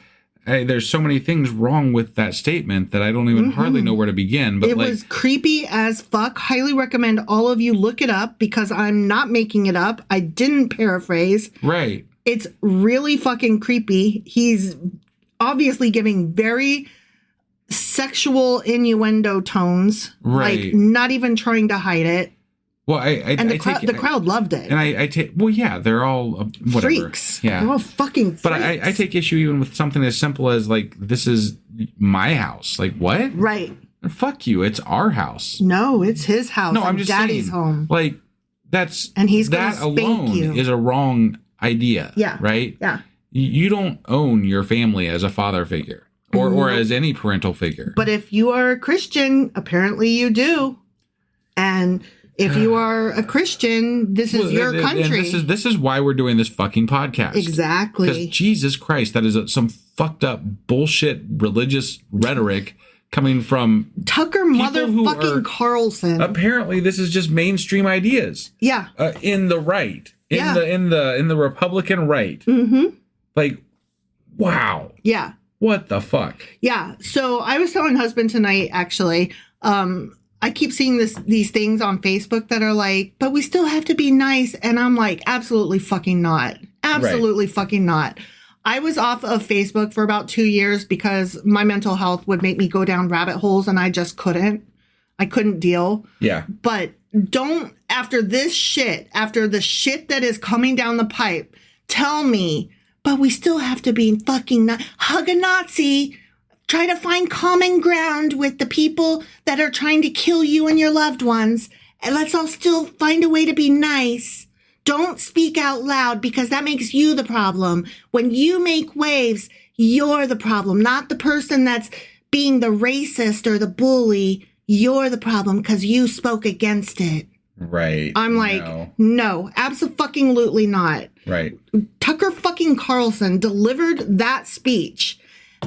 there's so many things wrong with that statement that I don't even hardly know where to begin. But it was creepy as fuck. Highly recommend all of you look it up because I'm not making it up. I didn't paraphrase. Right. It's really fucking creepy. He's obviously giving very sexual innuendo tones. Right. Like not even trying to hide it. Well, the crowd loved it. And I take, well, yeah, they're all whatever. Freaks. Yeah. They're all fucking freaks. But I take issue even with something as simple as like, this is my house. Like, what? Right. Fuck you. It's our house. No, it's his house. No, I'm just Daddy's saying, home. Like, and he's that alone you. is a wrong idea. Yeah. Right? Yeah. You don't own your family as a father figure or as any parental figure. But if you are a Christian, apparently you do. And if you are a Christian, this is your country. And this is why we're doing this fucking podcast. Exactly. Because Jesus Christ, that is some fucked up bullshit religious rhetoric coming from Tucker motherfucking Carlson. Apparently, this is just mainstream ideas. Yeah. In the right, in the Republican right. Mm-hmm. Like, wow. Yeah. What the fuck? Yeah. So I was telling husband tonight, actually. I keep seeing these things on Facebook that are like, but we still have to be nice. And I'm like, absolutely fucking not. Absolutely fucking not. I was off of Facebook for about 2 years because my mental health would make me go down rabbit holes and I just couldn't. I couldn't deal. Yeah. But don't, after the shit that is coming down the pipe, tell me, but we still have to be fucking hug a Nazi. Try to find common ground with the people that are trying to kill you and your loved ones. And let's all still find a way to be nice. Don't speak out loud because that makes you the problem. When you make waves, you're the problem, not the person that's being the racist or the bully. You're the problem because you spoke against it. Right. I'm like, no, abso-fucking-lutely not. Right. Tucker fucking Carlson delivered that speech.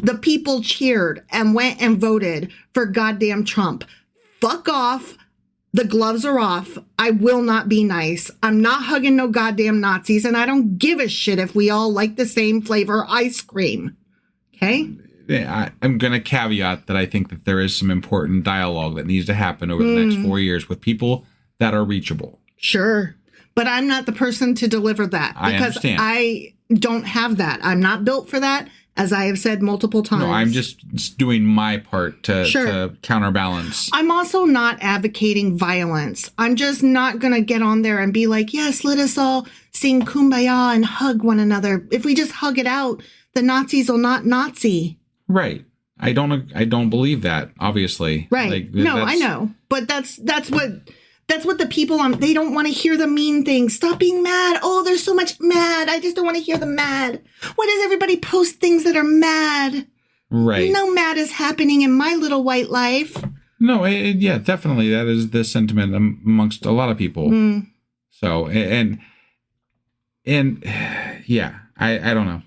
The people cheered and went and voted for goddamn Trump. Fuck off. The gloves are off. I will not be nice. I'm not hugging no goddamn Nazis, and I don't give a shit if we all like the same flavor ice cream. Okay? Yeah, I'm going to caveat that I think that there is some important dialogue that needs to happen over the next 4 years with people that are reachable. Sure. But I'm not the person to deliver that because I don't have that. I'm not built for that, as I have said multiple times. No, I'm just doing my part to counterbalance. I'm also not advocating violence. I'm just not going to get on there and be like, yes, let us all sing Kumbaya and hug one another. If we just hug it out, the Nazis will not Nazi. Right. I don't believe that, obviously. Right. Like, no, I know. But that's what the people they don't want to hear the mean things. Stop being mad. Oh, there's so much mad. I just don't want to hear the mad. Why does everybody post things that are mad? Right. No mad is happening in my little white life. No, yeah, definitely. That is the sentiment amongst a lot of people. So, and yeah, I don't know.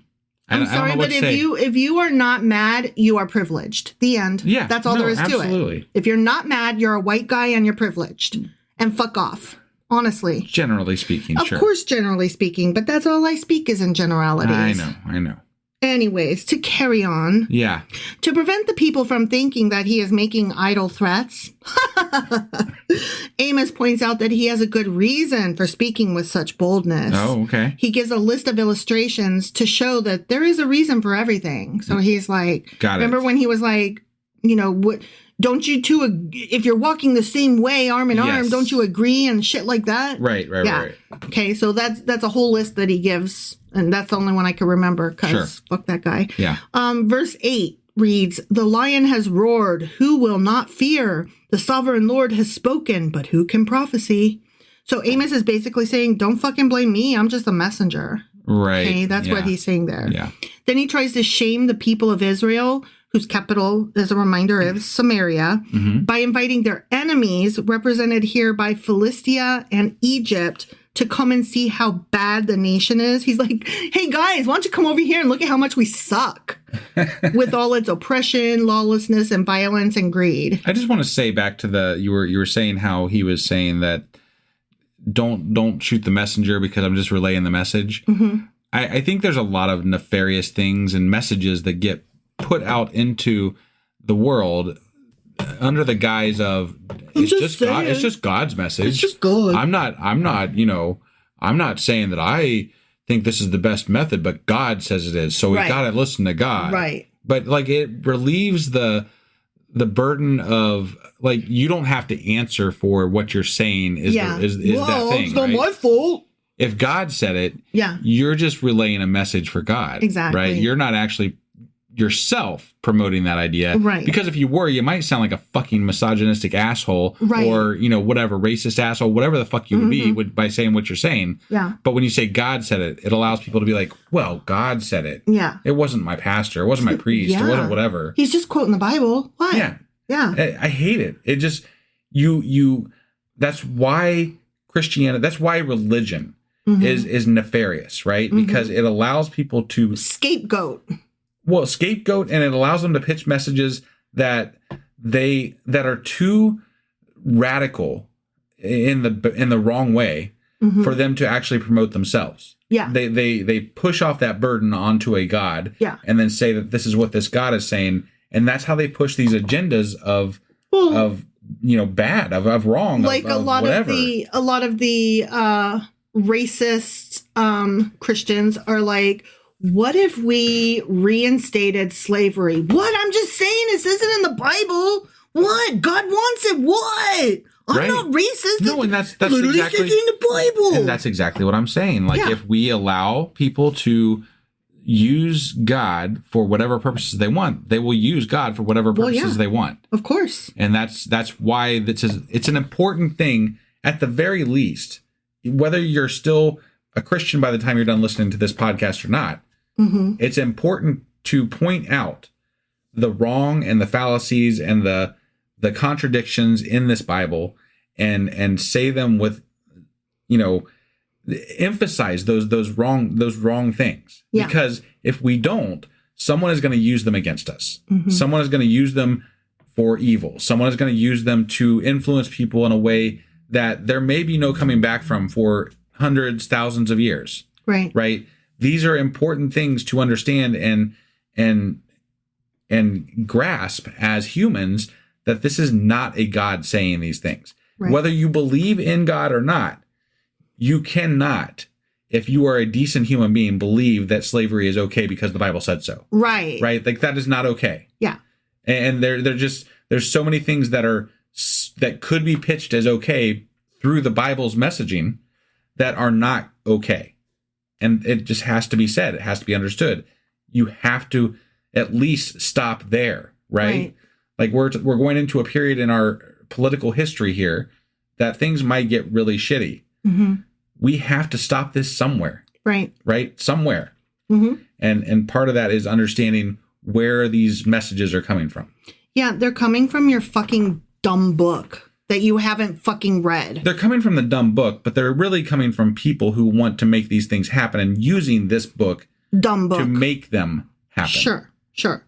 I'm sorry, but if you are not mad, you are privileged. The end. Yeah. That's all there is absolutely. to it. If you're not mad, you're a white guy and you're privileged. And fuck off. Honestly. Generally speaking, sure. Of course, generally speaking, but that's all I speak is in generalities. I know. Anyways, to carry on. Yeah. To prevent the people from thinking that he is making idle threats, Amos points out that he has a good reason for speaking with such boldness. Oh, okay. He gives a list of illustrations to show that there is a reason for everything. So he's like, remember when he was like, what? Don't you two, if you're walking the same way, arm in arm, don't you agree and shit like that? Right. Okay, so that's a whole list that he gives, and that's the only one I can remember because fuck that guy. Yeah. Verse 8 reads, "The lion has roared, who will not fear? The sovereign Lord has spoken, but who can prophesy?" So Amos is basically saying, don't fucking blame me, I'm just a messenger. Right. Okay, that's what he's saying there. Yeah. Then he tries to shame the people of Israel, whose capital, as a reminder, is Samaria, by inviting their enemies, represented here by Philistia and Egypt, to come and see how bad the nation is. He's like, hey guys, why don't you come over here and look at how much we suck with all its oppression, lawlessness, and violence and greed. I just want to say back to you were saying how he was saying that don't shoot the messenger because I'm just relaying the message. I think there's a lot of nefarious things and messages that get put out into the world under the guise of it's just God's message. It's just good. I'm not saying that I think this is the best method, but God says it is. So we got to listen to God. Right. But like it relieves the burden of like you don't have to answer for what you're saying is that thing. It's not right? my fault. If God said it, yeah, you're just relaying a message for God. Exactly. Right? You're not actually yourself promoting that idea. Right. Because if you were, you might sound like a fucking misogynistic asshole or, whatever, racist asshole, whatever the fuck you would be by saying what you're saying. Yeah. But when you say God said it, it allows people to be like, well, God said it. Yeah. It wasn't my pastor. It wasn't my priest. It wasn't whatever. He's just quoting the Bible. Why? Yeah. Yeah. I hate it. It just, that's why Christianity, that's why religion is nefarious, right? Because it allows people to scapegoat, and it allows them to pitch messages that are too radical in the wrong way for them to actually promote themselves. Yeah. They push off that burden onto a God and then say that this is what this God is saying. And that's how they push these agendas of bad, of wrong, like of a lot whatever. of the racist Christians are like, what if we reinstated slavery? What? I'm just saying, this isn't in the Bible. What? God wants it. What? I'm not racist. No, and that's literally exactly in the Bible. And that's exactly what I'm saying. Like, if we allow people to use God for whatever purposes they want, they will use God for whatever purposes they want. Of course. And that's why it's an important thing, at the very least, whether you're still a Christian by the time you're done listening to this podcast or not. Mm-hmm. It's important to point out the wrong and the fallacies and the contradictions in this Bible, and say them with, emphasize those wrong things. Yeah. Because if we don't, someone is going to use them against us. Mm-hmm. Someone is going to use them for evil. Someone is going to use them to influence people in a way that there may be no coming back from for hundreds, thousands of years. Right. Right. These are important things to understand and grasp as humans, that this is not a God saying these things. Right. Whether you believe in God or not, you cannot, if you are a decent human being, believe that slavery is okay because the Bible said so. Right. Right. Like, that is not okay. Yeah. And there's so many things that could be pitched as okay through the Bible's messaging that are not okay. And it just has to be said. It has to be understood. You have to at least stop there. Right. Like, we're going into a period in our political history here that things might get really shitty. Mm-hmm. We have to stop this somewhere. Right. Somewhere. Mm-hmm. And part of that is understanding where these messages are coming from. Yeah, they're coming from your fucking dumb book that you haven't fucking read. They're coming from the dumb book, but they're really coming from people who want to make these things happen and using this book, to make them happen. Sure.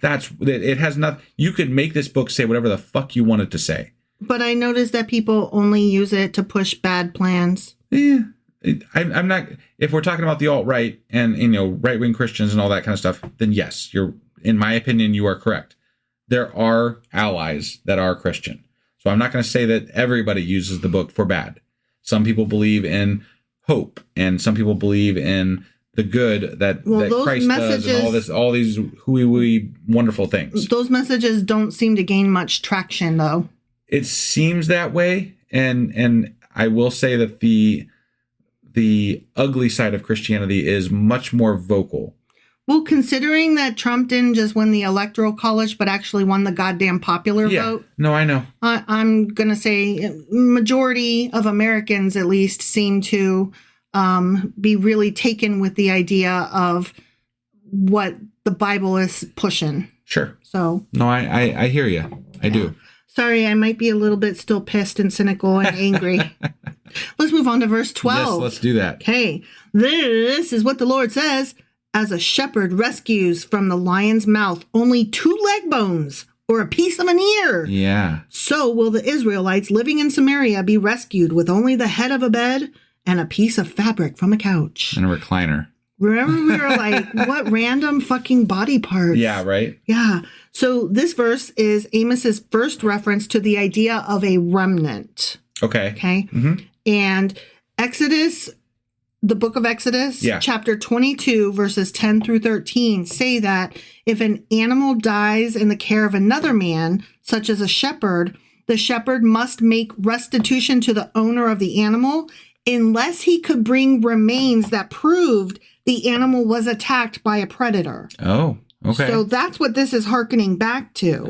It has not. You could make this book say whatever the fuck you want it to say. But I noticed that people only use it to push bad plans. Yeah. I'm not. If we're talking about the alt-right and right-wing Christians and all that kind of stuff, then yes, in my opinion, you are correct. There are allies that are Christian, so I'm not going to say that everybody uses the book for bad. Some people believe in hope, and some people believe in the good that Christ does, and all these hooey wonderful things. Those messages don't seem to gain much traction, though. It seems that way, and I will say that the ugly side of Christianity is much more vocal. Well, considering that Trump didn't just win the Electoral College, but actually won the goddamn popular vote. No, I know. I'm going to say majority of Americans, at least, seem to be really taken with the idea of what the Bible is pushing. Sure. So. No, I hear you. I do. Sorry, I might be a little bit still pissed and cynical and angry. Let's move on to verse 12. Yes, let's do that. Okay. This is what the Lord says. As a shepherd rescues from the lion's mouth only 2 leg bones or a piece of an ear. Yeah. So will the Israelites living in Samaria be rescued with only the head of a bed and a piece of fabric from a couch. And a recliner. Remember we were like, what random fucking body parts? Yeah, right? Yeah. So this verse is Amos's first reference to the idea of a remnant. Okay. Mm-hmm. And Exodus, the book of Exodus, chapter 22, verses 10 through 13, say that if an animal dies in the care of another man, such as a shepherd, the shepherd must make restitution to the owner of the animal unless he could bring remains that proved the animal was attacked by a predator. Oh, okay. So that's what this is hearkening back to.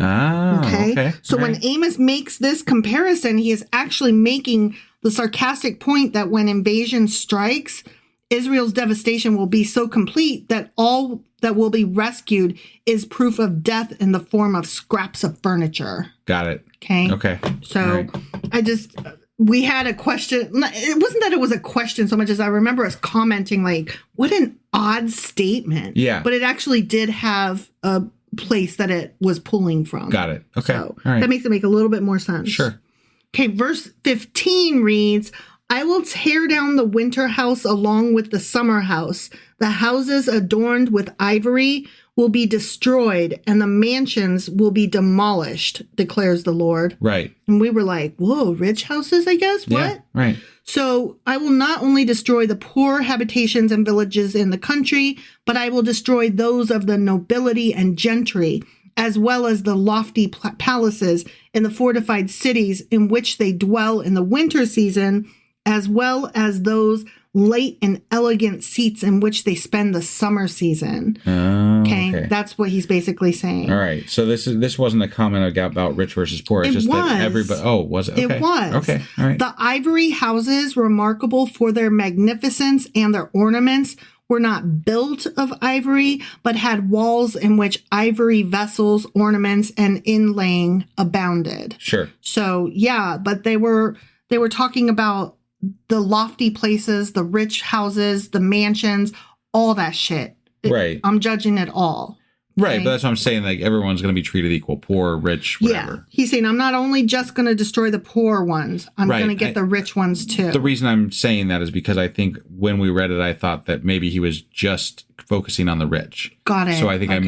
Okay. So when Amos makes this comparison, he is actually making the sarcastic point that when invasion strikes, Israel's devastation will be so complete that all that will be rescued is proof of death in the form of scraps of furniture. Got it. Okay. So we had a question. It wasn't that it was a question so much as I remember us commenting like, what an odd statement. Yeah. But it actually did have a place that it was pulling from. Got it. Okay. So that makes it make a little bit more sense. Sure. Okay, verse 15 reads, I will tear down the winter house along with the summer house, the houses adorned with ivory, will be destroyed and the mansions will be demolished, declares the Lord. Right. And we were like, whoa, rich houses, I guess? What? Yeah, right. So I will not only destroy the poor habitations and villages in the country, but I will destroy those of the nobility and gentry, as well as the lofty palaces in the fortified cities in which they dwell in the winter season, as well as those late and elegant seats in which they spend the summer season. Okay. That's what he's basically saying. All right. So this wasn't a comment about rich versus poor. It's that everybody. Oh, was it? Okay. It was. Okay. All right. The ivory houses, remarkable for their magnificence and their ornaments, were not built of ivory, but had walls in which ivory vessels, ornaments, and inlaying abounded. Sure. So yeah, but they were talking about the lofty places, the rich houses, the mansions, all that shit. Right. I'm judging it all. Right, okay? but that's what I'm saying. Like, everyone's going to be treated equal, poor, rich, whatever. Yeah, he's saying, I'm not only just going to destroy the poor ones, I'm going to get the rich ones too. The reason I'm saying that is because I think when we read it, I thought that maybe he was just focusing on the rich. Got it. So I think I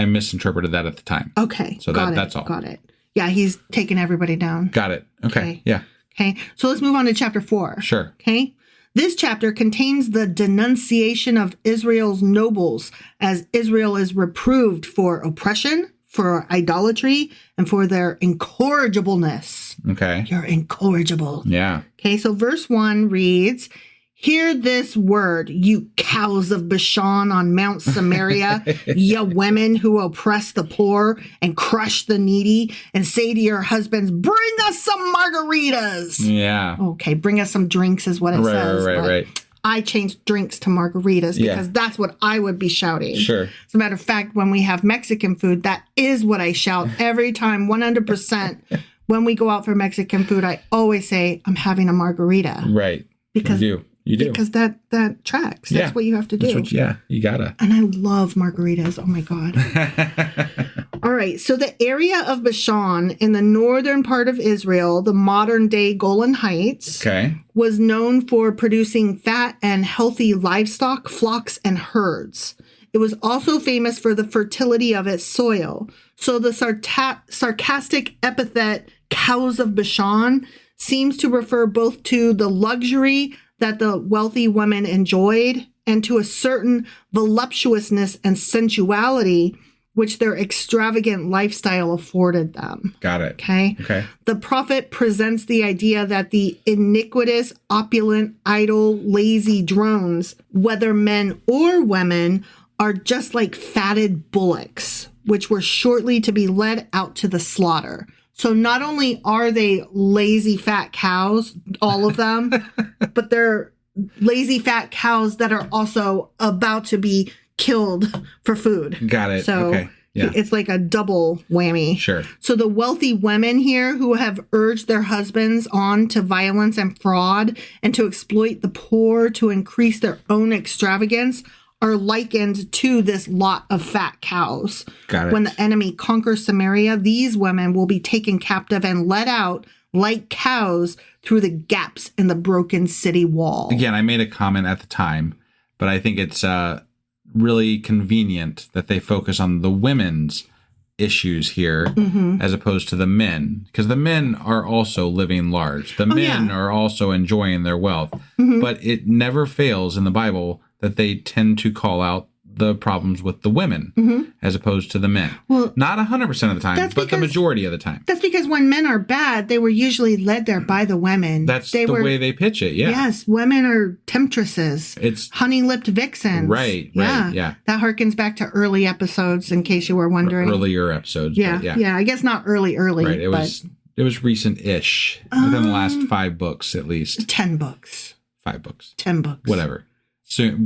misinterpreted that at the time. Okay. So that's all. Got it. Yeah, he's taking everybody down. Got it. Okay. Yeah. Okay, so let's move on to chapter 4. Sure. Okay. This chapter contains the denunciation of Israel's nobles as Israel is reproved for oppression, for idolatry, and for their incorrigibleness. Okay. You're incorrigible. Yeah. Okay, so verse 1 reads, "Hear this word, you cows of Bashan on Mount Samaria, ye women who oppress the poor and crush the needy, and say to your husbands, bring us some margaritas." Yeah. Okay, bring us some drinks is what it says. Right. I changed drinks to margaritas because that's what I would be shouting. Sure. As a matter of fact, when we have Mexican food, that is what I shout every time, 100%. When we go out for Mexican food, I always say, I'm having a margarita. Right. Because you do. Because that tracks. That's what you have to do. You gotta. And I love margaritas. Oh my God. All right. So the area of Bashan in the northern part of Israel, the modern day Golan Heights, was known for producing fat and healthy livestock, flocks, and herds. It was also famous for the fertility of its soil. So the sarcastic epithet cows of Bashan seems to refer both to the luxury that the wealthy women enjoyed and to a certain voluptuousness and sensuality which their extravagant lifestyle afforded them. Got it. Okay. The prophet presents the idea that the iniquitous, opulent, idle, lazy drones, whether men or women, are just like fatted bullocks, which were shortly to be led out to the slaughter. So not only are they lazy fat cows, all of them, but they're lazy fat cows that are also about to be killed for food. Got it. So it's like a double whammy. Sure. So the wealthy women here who have urged their husbands on to violence and fraud and to exploit the poor to increase their own extravagance are likened to this lot of fat cows. Got it. When the enemy conquers Samaria, these women will be taken captive and led out like cows through the gaps in the broken city wall. Again, I made a comment at the time, but I think it's really convenient that they focus on the women's issues here as opposed to the men, because the men are also living large. The men are also enjoying their wealth, but it never fails in the Bible that they tend to call out the problems with the women as opposed to the men. Well, not 100% of the time, but the majority of the time. That's because when men are bad, they were usually led there by the women. That's the way they pitch it, yeah. Yes, women are temptresses. It's honey-lipped vixens. Right, yeah. That harkens back to early episodes, in case you were wondering. Earlier episodes, yeah. I guess not early. Right, it was recent-ish, within the last 5 books at least. 10 books. 5 books. 10 books. Whatever. So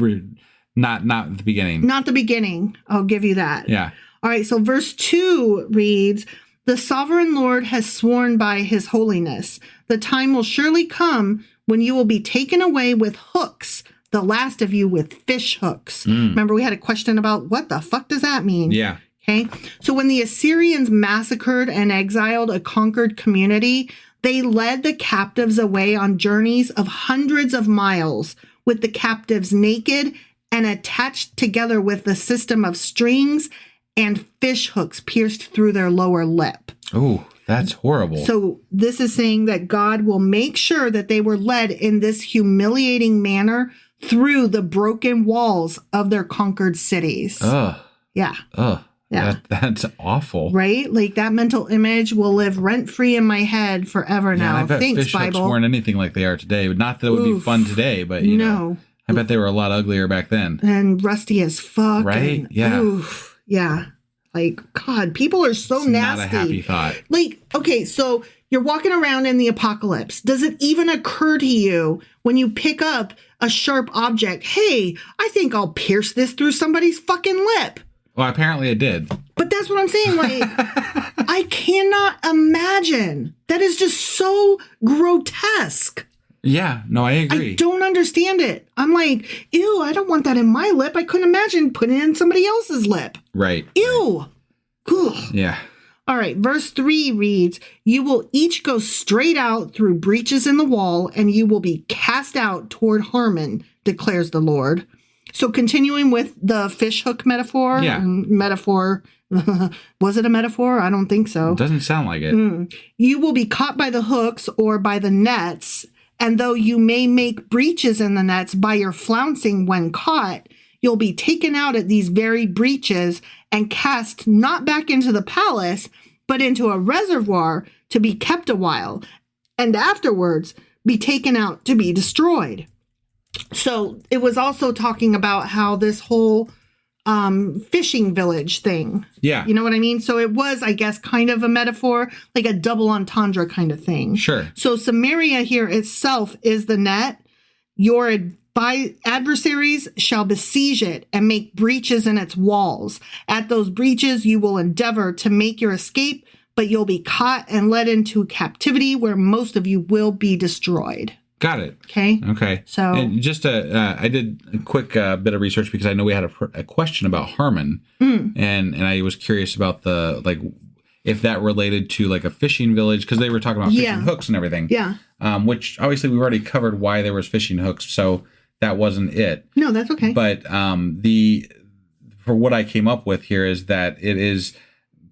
not at the beginning. Not the beginning. I'll give you that. Yeah. All right. So verse 2 reads, "The sovereign Lord has sworn by his holiness. The time will surely come when you will be taken away with hooks, the last of you with fish hooks." Remember, we had a question about what the fuck does that mean? Yeah. Okay. So when the Assyrians massacred and exiled a conquered community, they led the captives away on journeys of hundreds of miles, with the captives naked and attached together with the system of strings and fish hooks pierced through their lower lip. Oh, that's horrible. So this is saying that God will make sure that they were led in this humiliating manner through the broken walls of their conquered cities. Ugh. Yeah. Ugh. Yeah. That's awful. Right? Like that mental image will live rent-free in my head forever now. I bet Thanks, fish hooks Bible. weren't anything like they are today. Not that it would be fun today, but you know, I bet they were a lot uglier back then. And rusty as fuck. Right? Yeah. Like, God, people are so nasty. Not a happy thought. Like, okay, so you're walking around in the apocalypse. Does it even occur to you when you pick up a sharp object, hey, I think I'll pierce this through somebody's fucking lip? Well, apparently it did. But that's what I'm saying. Like, I cannot imagine. That is just so grotesque. Yeah, no, I agree. I don't understand it. I'm like, ew, I don't want that in my lip. I couldn't imagine putting it in somebody else's lip. Right. Ew. Ugh. Yeah. All right. Verse 3 reads, you will each go straight out through breaches in the wall, and you will be cast out toward Harmon, declares the Lord. So continuing with the fish hook metaphor. Yeah. Metaphor. Was it a metaphor? I don't think so. It doesn't sound like it. You will be caught by the hooks or by the nets. And though you may make breaches in the nets by your flouncing when caught, you'll be taken out at these very breaches and cast not back into the palace, but into a reservoir to be kept a while, and afterwards be taken out to be destroyed. So it was also talking about how this whole fishing village thing. Yeah. You know what I mean? So it was, I guess, kind of a metaphor, like a double entendre kind of thing. Sure. So Samaria here itself is the net. Your adversaries shall besiege it and make breaches in its walls. At those breaches you will endeavor to make your escape, but you'll be caught and led into captivity where most of you will be destroyed. Got it. Okay. So, and just I did a quick bit of research because I know we had a question about Harmon, and I was curious about the if that related to like a fishing village, because they were talking about fishing hooks and everything. Yeah. Which obviously we've already covered why there was fishing hooks, so that wasn't it. No, that's okay. But for what I came up with here is that it is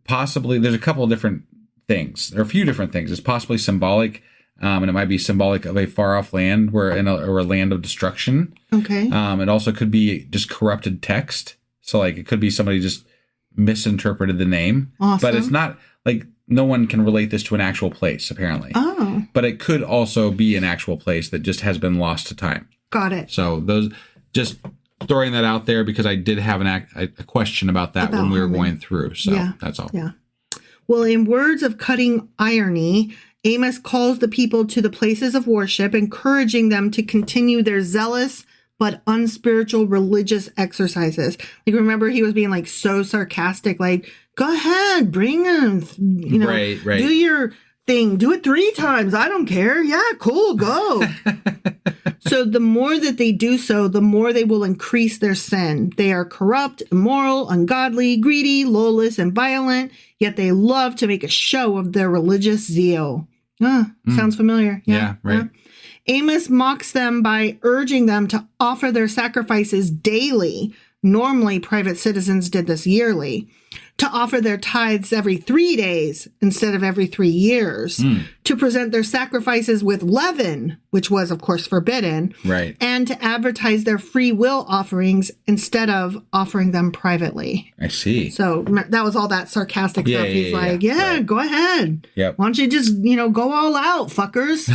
possibly, there's a couple of different things, or a few different things. It's possibly symbolic. And it might be symbolic of a far-off land or a land of destruction. Okay. It also could be just corrupted text. So, like, it could be somebody just misinterpreted the name. Awesome. But it's not, like, no one can relate this to an actual place, apparently. Oh. But it could also be an actual place that just has been lost to time. Got it. So, those, just throwing that out there because I did have a question about that when we were going through. So, that's all. Yeah. Well, in words of cutting irony, Amos calls the people to the places of worship, encouraging them to continue their zealous but unspiritual religious exercises. Like, remember, he was being like so sarcastic, like, go ahead, bring them, right. Do your thing, do it 3 times. I don't care. Yeah, cool, go. So the more that they do so, the more they will increase their sin. They are corrupt, immoral, ungodly, greedy, lawless, and violent, yet they love to make a show of their religious zeal. Sounds familiar. Yeah, right. Amos mocks them by urging them to offer their sacrifices daily. Normally, private citizens did this yearly. To offer their tithes every 3 days instead of every 3 years. To present their sacrifices with leaven, which was, of course, forbidden. Right. And to advertise their free will offerings instead of offering them privately. I see. So that was all that sarcastic stuff. He's like, right. Go ahead. Yep. Why don't you just, go all out, fuckers?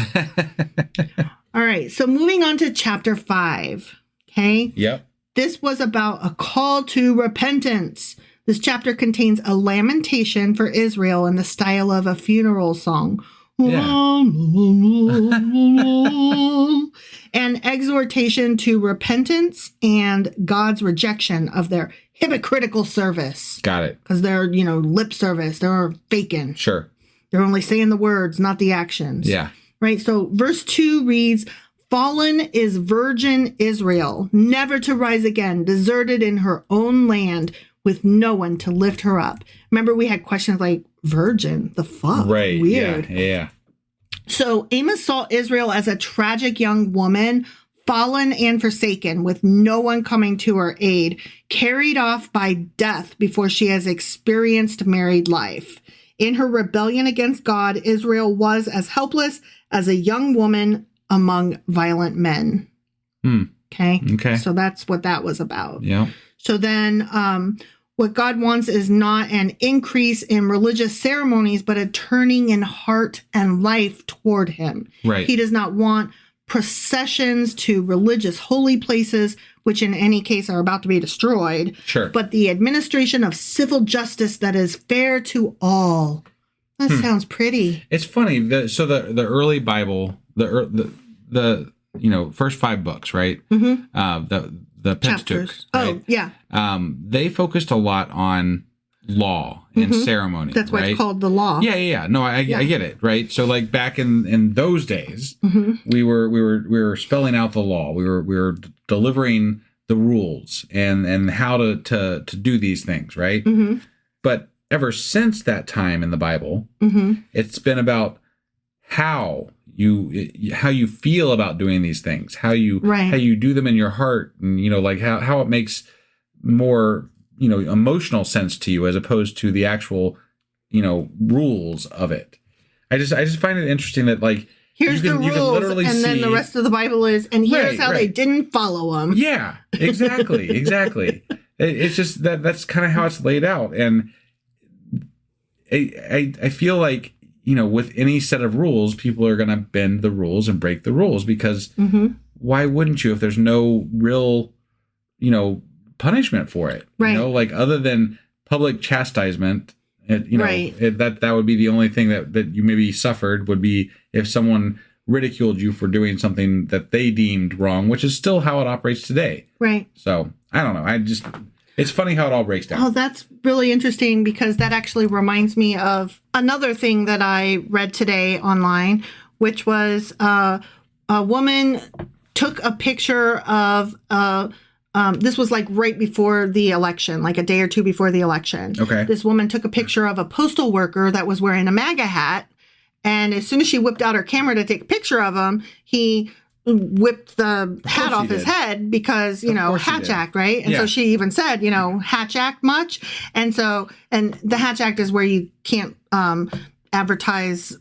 All right. So moving on to chapter 5. Okay. Yep. This was about a call to repentance. This chapter contains a lamentation for Israel in the style of a funeral song. Yeah. An exhortation to repentance and God's rejection of their hypocritical service. Got it. Because they're, lip service. They're faking. Sure. They're only saying the words, not the actions. Yeah. Right. So verse 2 reads, fallen is virgin Israel, never to rise again, deserted in her own land, with no one to lift her up. Remember, we had questions like, virgin, the fuck? Right. Weird. Yeah. So Amos saw Israel as a tragic young woman fallen and forsaken, with no one coming to her aid, carried off by death before she has experienced married life. In her rebellion against God, Israel was as helpless as a young woman among violent men. Okay. So that's what that was about. Yeah. So then what God wants is not an increase in religious ceremonies, but a turning in heart and life toward him. Right. He does not want processions to religious holy places, which in any case are about to be destroyed. Sure. But the administration of civil justice that is fair to all. That sounds pretty. It's funny. The early Bible, the first 5 books, right? The Pentateuch. Right? They focused a lot on law and ceremony. That's why right? it's called the law. Yeah. No, I get it, right? So like back in those days, we were spelling out the law. We were delivering the rules and how to do these things, right? But ever since that time in the Bible, it's been about how you feel about doing these things, how you do them in your heart, and like how it makes more emotional sense to you as opposed to the actual rules of it. I just find it interesting that like here's the rules, and then the rest of the Bible is, and here's how they didn't follow them. Yeah, exactly. It's just that's kind of how it's laid out, and I feel like with any set of rules, people are going to bend the rules and break the rules because why wouldn't you if there's no real, punishment for it? Right. Like other than public chastisement, that would be the only thing that you maybe suffered would be if someone ridiculed you for doing something that they deemed wrong, which is still how it operates today. Right. So I don't know. It's funny how it all breaks down. Oh, that's really interesting because that actually reminds me of another thing that I read today online, which was a woman took a picture of, this was like right before the election, like a day or two before the election. Okay. This woman took a picture of a postal worker that was wearing a MAGA hat. And as soon as she whipped out her camera to take a picture of him, he whipped the hat off his head because, Hatch Act, right? And so she even said, Hatch Act much? And the Hatch Act is where you can't advertise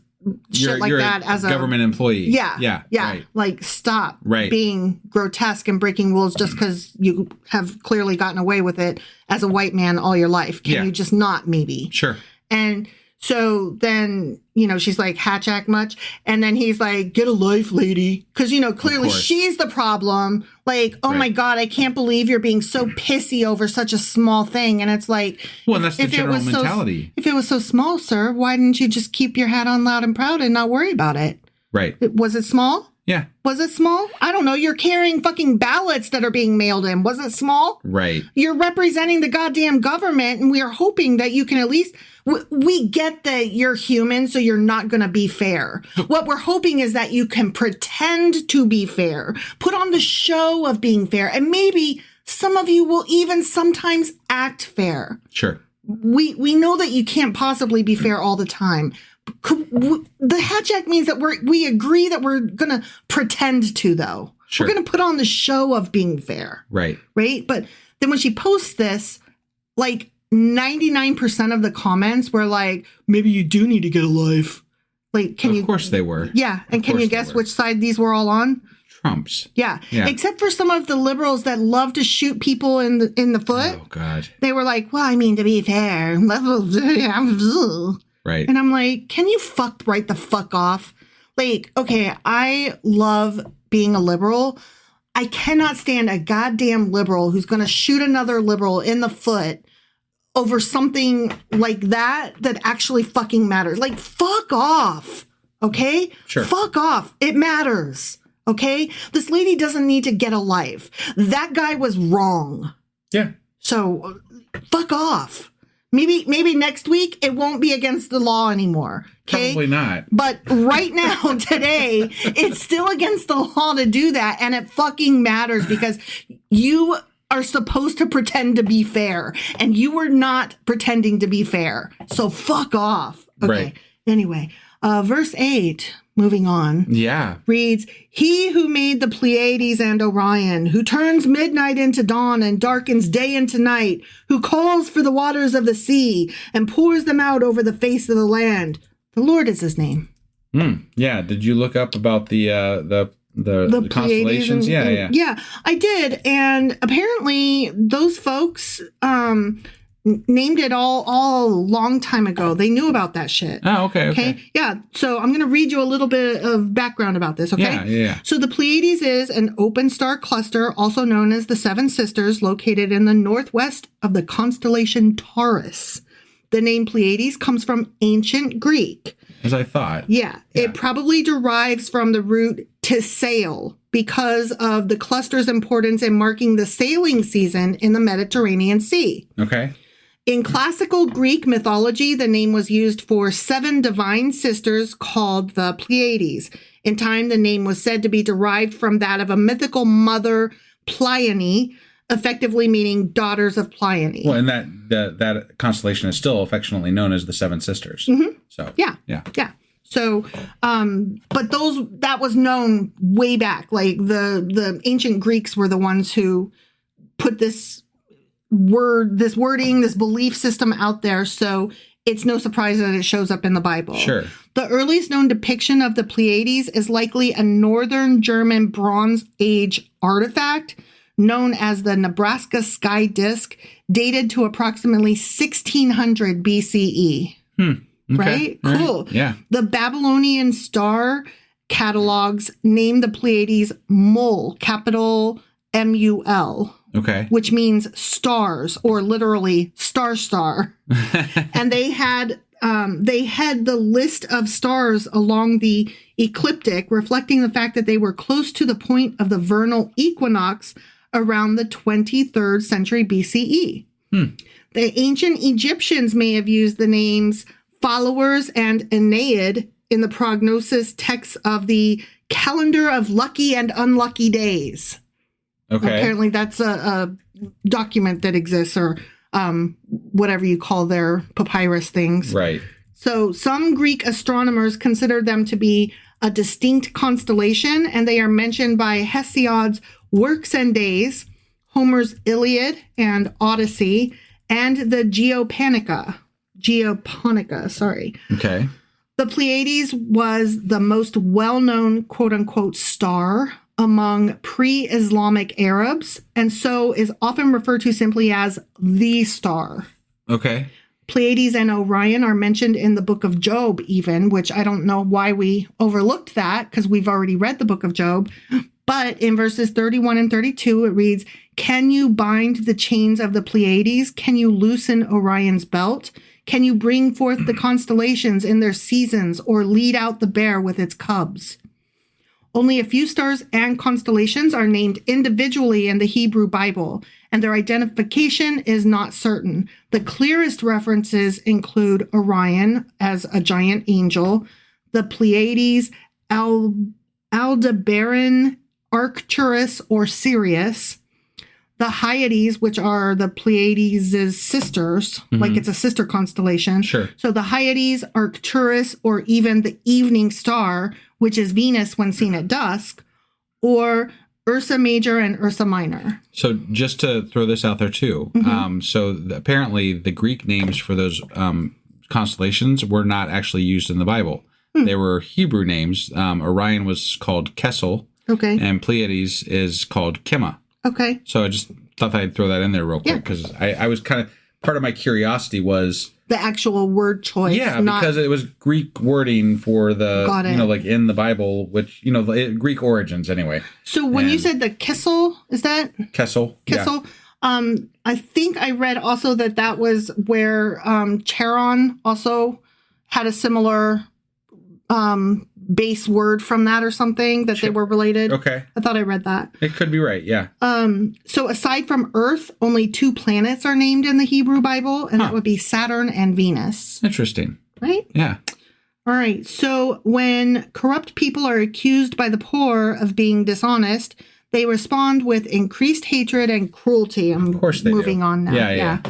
shit like that as a government employee. Yeah. Right. Like stop being grotesque and breaking rules just because you have clearly gotten away with it as a white man all your life. Can you just not maybe? Sure. And so then, she's like, Hatch Act much? And then he's like, get a life, lady. Because, clearly she's the problem. Like, oh my God, I can't believe you're being so pissy over such a small thing. And it's like, well, that's the general mentality. If it was so small, sir, why didn't you just keep your hat on loud and proud and not worry about it? Right. Was it small? Yeah. Was it small? I don't know. You're carrying fucking ballots that are being mailed in. Was it small? Right. You're representing the goddamn government, and we are hoping that you can at least... We get that you're human, so you're not going to be fair. What we're hoping is that you can pretend to be fair, put on the show of being fair, and maybe some of you will even sometimes act fair. Sure. We know that you can't possibly be fair all the time. The Hatch Act means that we agree that we're going to pretend to, though. Sure. We're going to put on the show of being fair. Right. Right? But then when she posts this, like 99% of the comments were like, maybe you do need to get a life. Like, Of course they were. Yeah. And can you guess which side these were all on? Trump's. Yeah. Except for some of the liberals that love to shoot people in the foot. Oh, God. They were like, well, I mean, to be fair. Right. And I'm like, can you right the fuck off? Like, okay, I love being a liberal. I cannot stand a goddamn liberal who's going to shoot another liberal in the foot over something like that actually fucking matters. Like, fuck off. Okay? Sure. Fuck off. It matters. Okay? This lady doesn't need to get a life. That guy was wrong. Yeah. So, fuck off. Maybe next week it won't be against the law anymore. Okay? Probably not. But right now, today, it's still against the law to do that, and it fucking matters because you are supposed to pretend to be fair, and you were not pretending to be fair. So fuck off. Okay. Right. Anyway, verse 8. moving on. Yeah. Reads, he who made the Pleiades and Orion, who turns midnight into dawn and darkens day into night, who calls for the waters of the sea and pours them out over the face of the land. The Lord is his name. Yeah. Did you look up about the constellations? Yeah, I did. And apparently those folks named it all a long time ago. They knew about that shit. Oh, okay. Yeah. So I'm going to read you a little bit of background about this, okay? Yeah. So the Pleiades is an open star cluster, also known as the Seven Sisters, located in the northwest of the constellation Taurus. The name Pleiades comes from ancient Greek. As I thought. Yeah. It probably derives from the root to sail because of the cluster's importance in marking the sailing season in the Mediterranean Sea. Okay. In classical Greek mythology, the name was used for 7 divine sisters called the Pleiades. In time, the name was said to be derived from that of a mythical mother, Pleione, effectively meaning daughters of Pleione. Well, and that constellation is still affectionately known as the Seven Sisters. Mm-hmm. So yeah. So, but that was known way back. Like the ancient Greeks were the ones who put this wording, this belief system out there. So it's no surprise that it shows up in the Bible. Sure. The earliest known depiction of the Pleiades is likely a northern German Bronze Age artifact known as the Nebraska Sky Disk, dated to approximately 1600 BCE. Okay. Right? Cool. Right. Yeah. The Babylonian star catalogs name the Pleiades Mul, capital M-U-L. Okay. Which means stars, or literally star. And they had the list of stars along the ecliptic, reflecting the fact that they were close to the point of the vernal equinox around the 23rd century BCE. The ancient Egyptians may have used the names followers and Ennead in the prognosis texts of the calendar of lucky and unlucky days. Okay. Apparently that's a document that exists, or whatever you call their papyrus things. Right. So some Greek astronomers consider them to be a distinct constellation, and they are mentioned by Hesiod's Works and Days, Homer's Iliad and Odyssey, and the Geoponica. Okay. The Pleiades was the most well-known quote-unquote star among pre-Islamic Arabs, and so is often referred to simply as the star. Okay. Pleiades and Orion are mentioned in the book of Job even, which I don't know why we overlooked that, because we've already read the book of Job. But in verses 31 and 32, it reads, "Can you bind the chains of the Pleiades? Can you loosen Orion's belt? Can you bring forth the constellations in their seasons, or lead out the bear with its cubs?" Only a few stars and constellations are named individually in the Hebrew Bible, and their identification is not certain. The clearest references include Orion as a giant angel, the Pleiades, Aldebaran, Arcturus, or Sirius, the Hyades, which are the Pleiades' sisters, like it's a sister constellation. Sure. So the Hyades, Arcturus, or even the evening star, which is Venus when seen at dusk, or Ursa Major and Ursa Minor. So just to throw this out there too, apparently the Greek names for those constellations were not actually used in the Bible. They were Hebrew names. Orion was called Kessel. Okay. And Pleiades is called Chema. Okay. So I just thought I'd throw that in there real quick, because I was kind of, part of my curiosity was the actual word choice. Yeah, because it was Greek wording for the, like in the Bible, which, Greek origins anyway. So when you said the Kessel, is that? Kessel. Kessel. Yeah. I think I read also that was where Charon also had a similar base word from that or something, that they were related. Okay. I thought I read that. It could be right, yeah. So aside from Earth, only 2 planets are named in the Hebrew Bible, and that would be Saturn and Venus. Interesting. Right? Yeah. All right. So when corrupt people are accused by the poor of being dishonest, they respond with increased hatred and cruelty. Of course they moving do. on now. Yeah.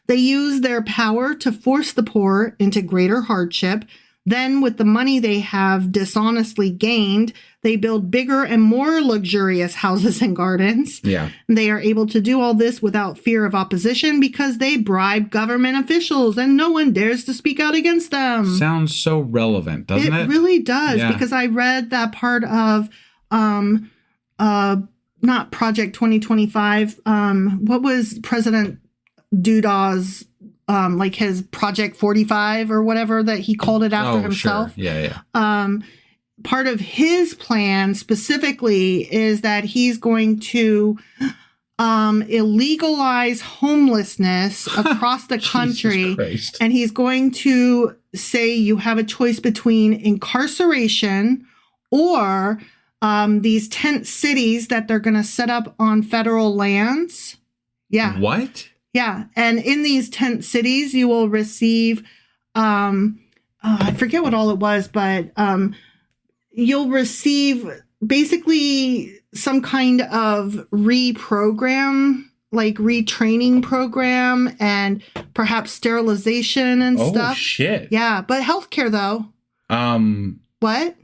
They use their power to force the poor into greater hardship. Then, with the money they have dishonestly gained, they build bigger and more luxurious houses and gardens. Yeah. They are able to do all this without fear of opposition because they bribe government officials and no one dares to speak out against them. Sounds so relevant, doesn't it? It really does, Yeah. because I read that part of not Project 2025. What was President Dudah's like his Project 45 or whatever that he called it after himself? Sure. Yeah. Part of his plan specifically is that he's going to illegalize homelessness across the country. And he's going to say you have a choice between incarceration or these tent cities that they're going to set up on federal lands. Yeah. What? Yeah. And in these tent cities, you will receive, I forget what all it was, but you'll receive basically some kind of retraining program and perhaps sterilization and stuff. Oh, shit. Yeah. But healthcare, though. What?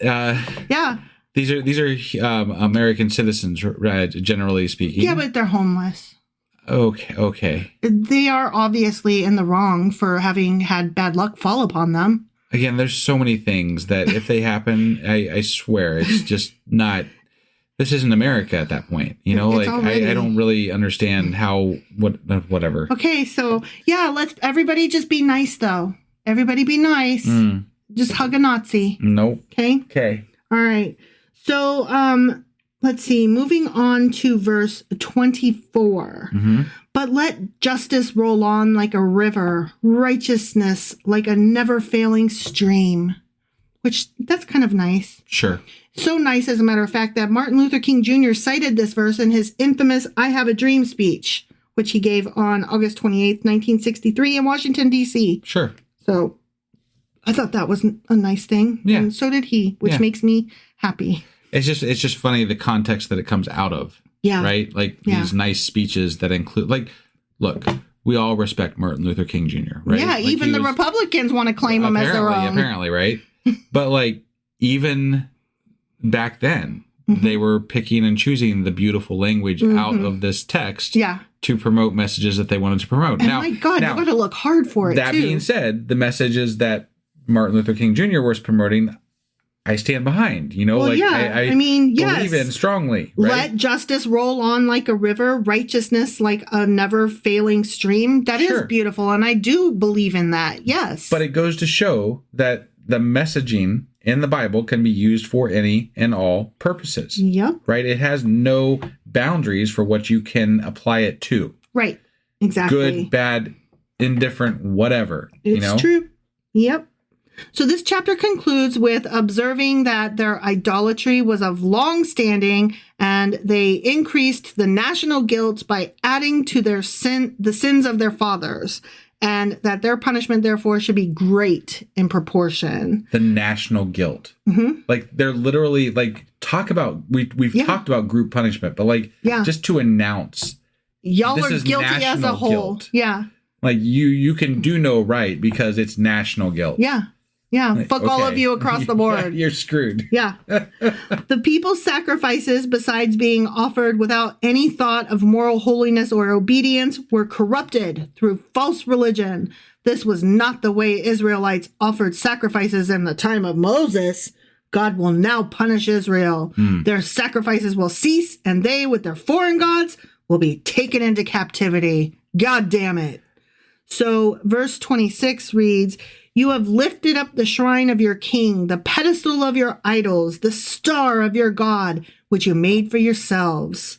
Yeah. These are American citizens, generally speaking. Yeah, but they're homeless. Okay. They are obviously in the wrong for having had bad luck fall upon them. Again, there's so many things that if they happen, I swear it's just not. This isn't America at that point, you know. It's I don't really understand how whatever. Okay, so yeah, let's everybody just be nice though. Everybody be nice. Just hug a Nazi. Nope. Okay. All right. So let's see. Moving on to verse 24. But let justice roll on like a river, righteousness like a never-failing stream. Which, that's kind of nice. Sure. So nice, as a matter of fact, that Martin Luther King Jr. cited this verse in his infamous I Have a Dream speech, which he gave on August 28th, 1963 in Washington, D.C. Sure. So I thought that was a nice thing. Yeah. And so did he, which makes me happy. It's just funny the context that it comes out of. Yeah. Right? Like these nice speeches that include, like, look, we all respect Martin Luther King Jr., right? Yeah, like even the Republicans want to claim him as their own. Apparently, right? But like, even back then, they were picking and choosing the beautiful language out of this text to promote messages that they wanted to promote. And my God, you got to look hard for it, that being said, the messages that Martin Luther King Jr. was promoting, I stand behind, you know, I believe in strongly. Right? Let justice roll on like a river, righteousness like a never failing stream. That is beautiful. And I do believe in that. Yes. But it goes to show that the messaging in the Bible can be used for any and all purposes. Yep. Right. It has no boundaries for what you can apply it to. Right. Exactly. Good, bad, indifferent, whatever. It's true. Yep. So this chapter concludes with observing that their idolatry was of long standing and they increased the national guilt by adding to their the sins of their fathers, and that their punishment therefore should be great in proportion. The national guilt. Like they're literally like talk about we've talked about group punishment, but like just to announce y'all are guilty as a whole. Guilt. Yeah. Like you can do no right because it's national guilt. Yeah. Yeah, like, fuck all of you across the board. You're screwed. Yeah. The people's sacrifices, besides being offered without any thought of moral holiness or obedience, were corrupted through false religion. This was not the way Israelites offered sacrifices in the time of Moses. God will now punish Israel. Their sacrifices will cease, and they, with their foreign gods, will be taken into captivity. God damn it. So verse 26 reads, you have lifted up the shrine of your king, the pedestal of your idols, the star of your God, which you made for yourselves.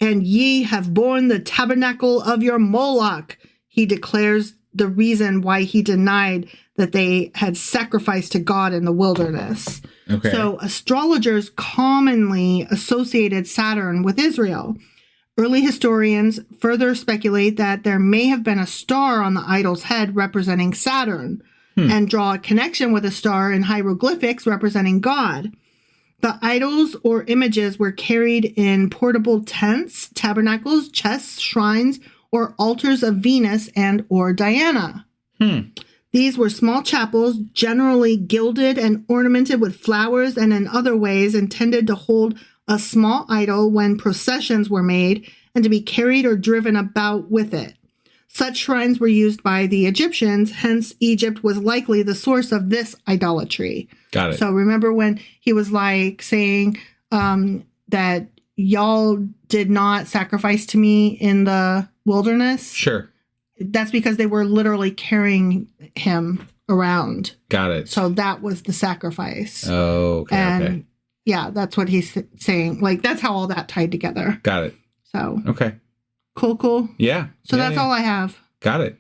And ye have borne the tabernacle of your Moloch. He declares the reason why he denied that they had sacrificed to God in the wilderness. Okay. So astrologers commonly associated Saturn with Israel. Early historians further speculate that there may have been a star on the idol's head representing Saturn, and draw a connection with a star in hieroglyphics representing God. The idols or images were carried in portable tents, tabernacles, chests, shrines, or altars of Venus and or Diana. These were small chapels, generally gilded and ornamented with flowers and in other ways intended to hold a small idol when processions were made and to be carried or driven about with it. Such shrines were used by the Egyptians, hence Egypt was likely the source of this idolatry. Got it. So remember when he was like saying that y'all did not sacrifice to me in the wilderness? Sure. That's because they were literally carrying him around. Got it. So that was the sacrifice. Oh, okay. And okay. yeah, that's what he's saying. Like, that's how all that tied together. Got it. So. Okay. Cool. Yeah. So that's all I have. Got it.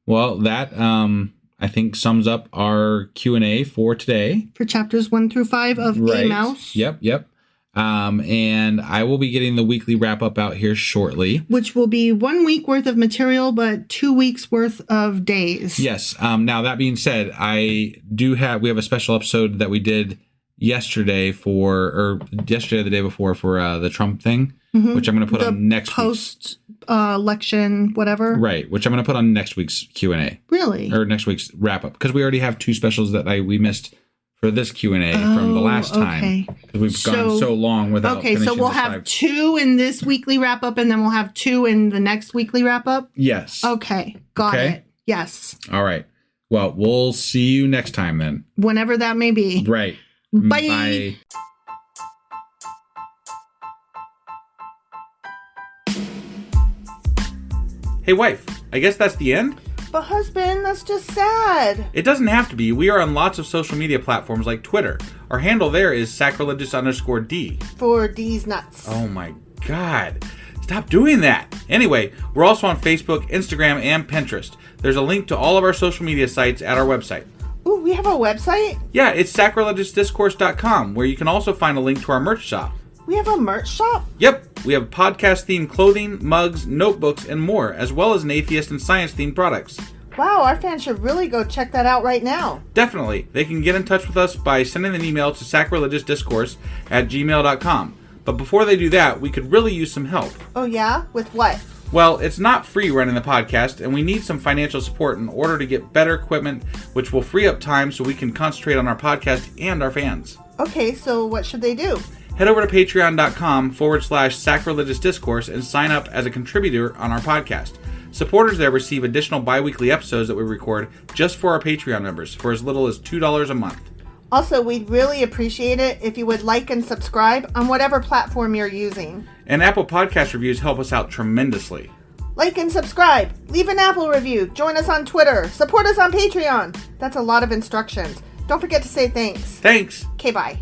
Well, that I think sums up our Q&A for today. For chapters 1 through 5 of Amos. Yep. And I will be getting the weekly wrap up out here shortly. Which will be 1 week worth of material, but 2 weeks worth of days. Yes. Now, that being said, we have a special episode that we did yesterday or the day before for the Trump thing, which I'm going to put on next week's election, whatever. Right. Which I'm going to put on next week's Q&A. Really? Or next week's wrap up. Because we already have 2 specials that we missed for this Q&A from the last time. Because we've gone so long without finishing so we'll have 2 in this weekly wrap up, and then we'll have 2 in the next weekly wrap up? Yes. Okay. Got it. Yes. All right. Well, we'll see you next time then. Whenever that may be. Right. Bye. Hey, wife, I guess that's the end? But husband, that's just sad. It doesn't have to be. We are on lots of social media platforms like Twitter. Our handle there is sacrilegious_D. For D's nuts. Oh my God. Stop doing that. Anyway, we're also on Facebook, Instagram, and Pinterest. There's a link to all of our social media sites at our website. Ooh, we have a website? Yeah, it's sacrilegiousdiscourse.com, where you can also find a link to our merch shop. We have a merch shop? Yep, we have podcast-themed clothing, mugs, notebooks, and more, as well as an atheist and science-themed products. Wow, our fans should really go check that out right now. Definitely. They can get in touch with us by sending an email to sacrilegiousdiscourse@gmail.com. But before they do that, we could really use some help. Oh yeah? With what? Well, it's not free running the podcast, and we need some financial support in order to get better equipment, which will free up time so we can concentrate on our podcast and our fans. Okay, so what should they do? Head over to patreon.com/sacrilegiousdiscourse and sign up as a contributor on our podcast. Supporters there receive additional bi-weekly episodes that we record just for our Patreon members for as little as $2 a month. Also, we'd really appreciate it if you would like and subscribe on whatever platform you're using. And Apple Podcast reviews help us out tremendously. Like and subscribe. Leave an Apple review. Join us on Twitter. Support us on Patreon. That's a lot of instructions. Don't forget to say thanks. Thanks. Okay, bye.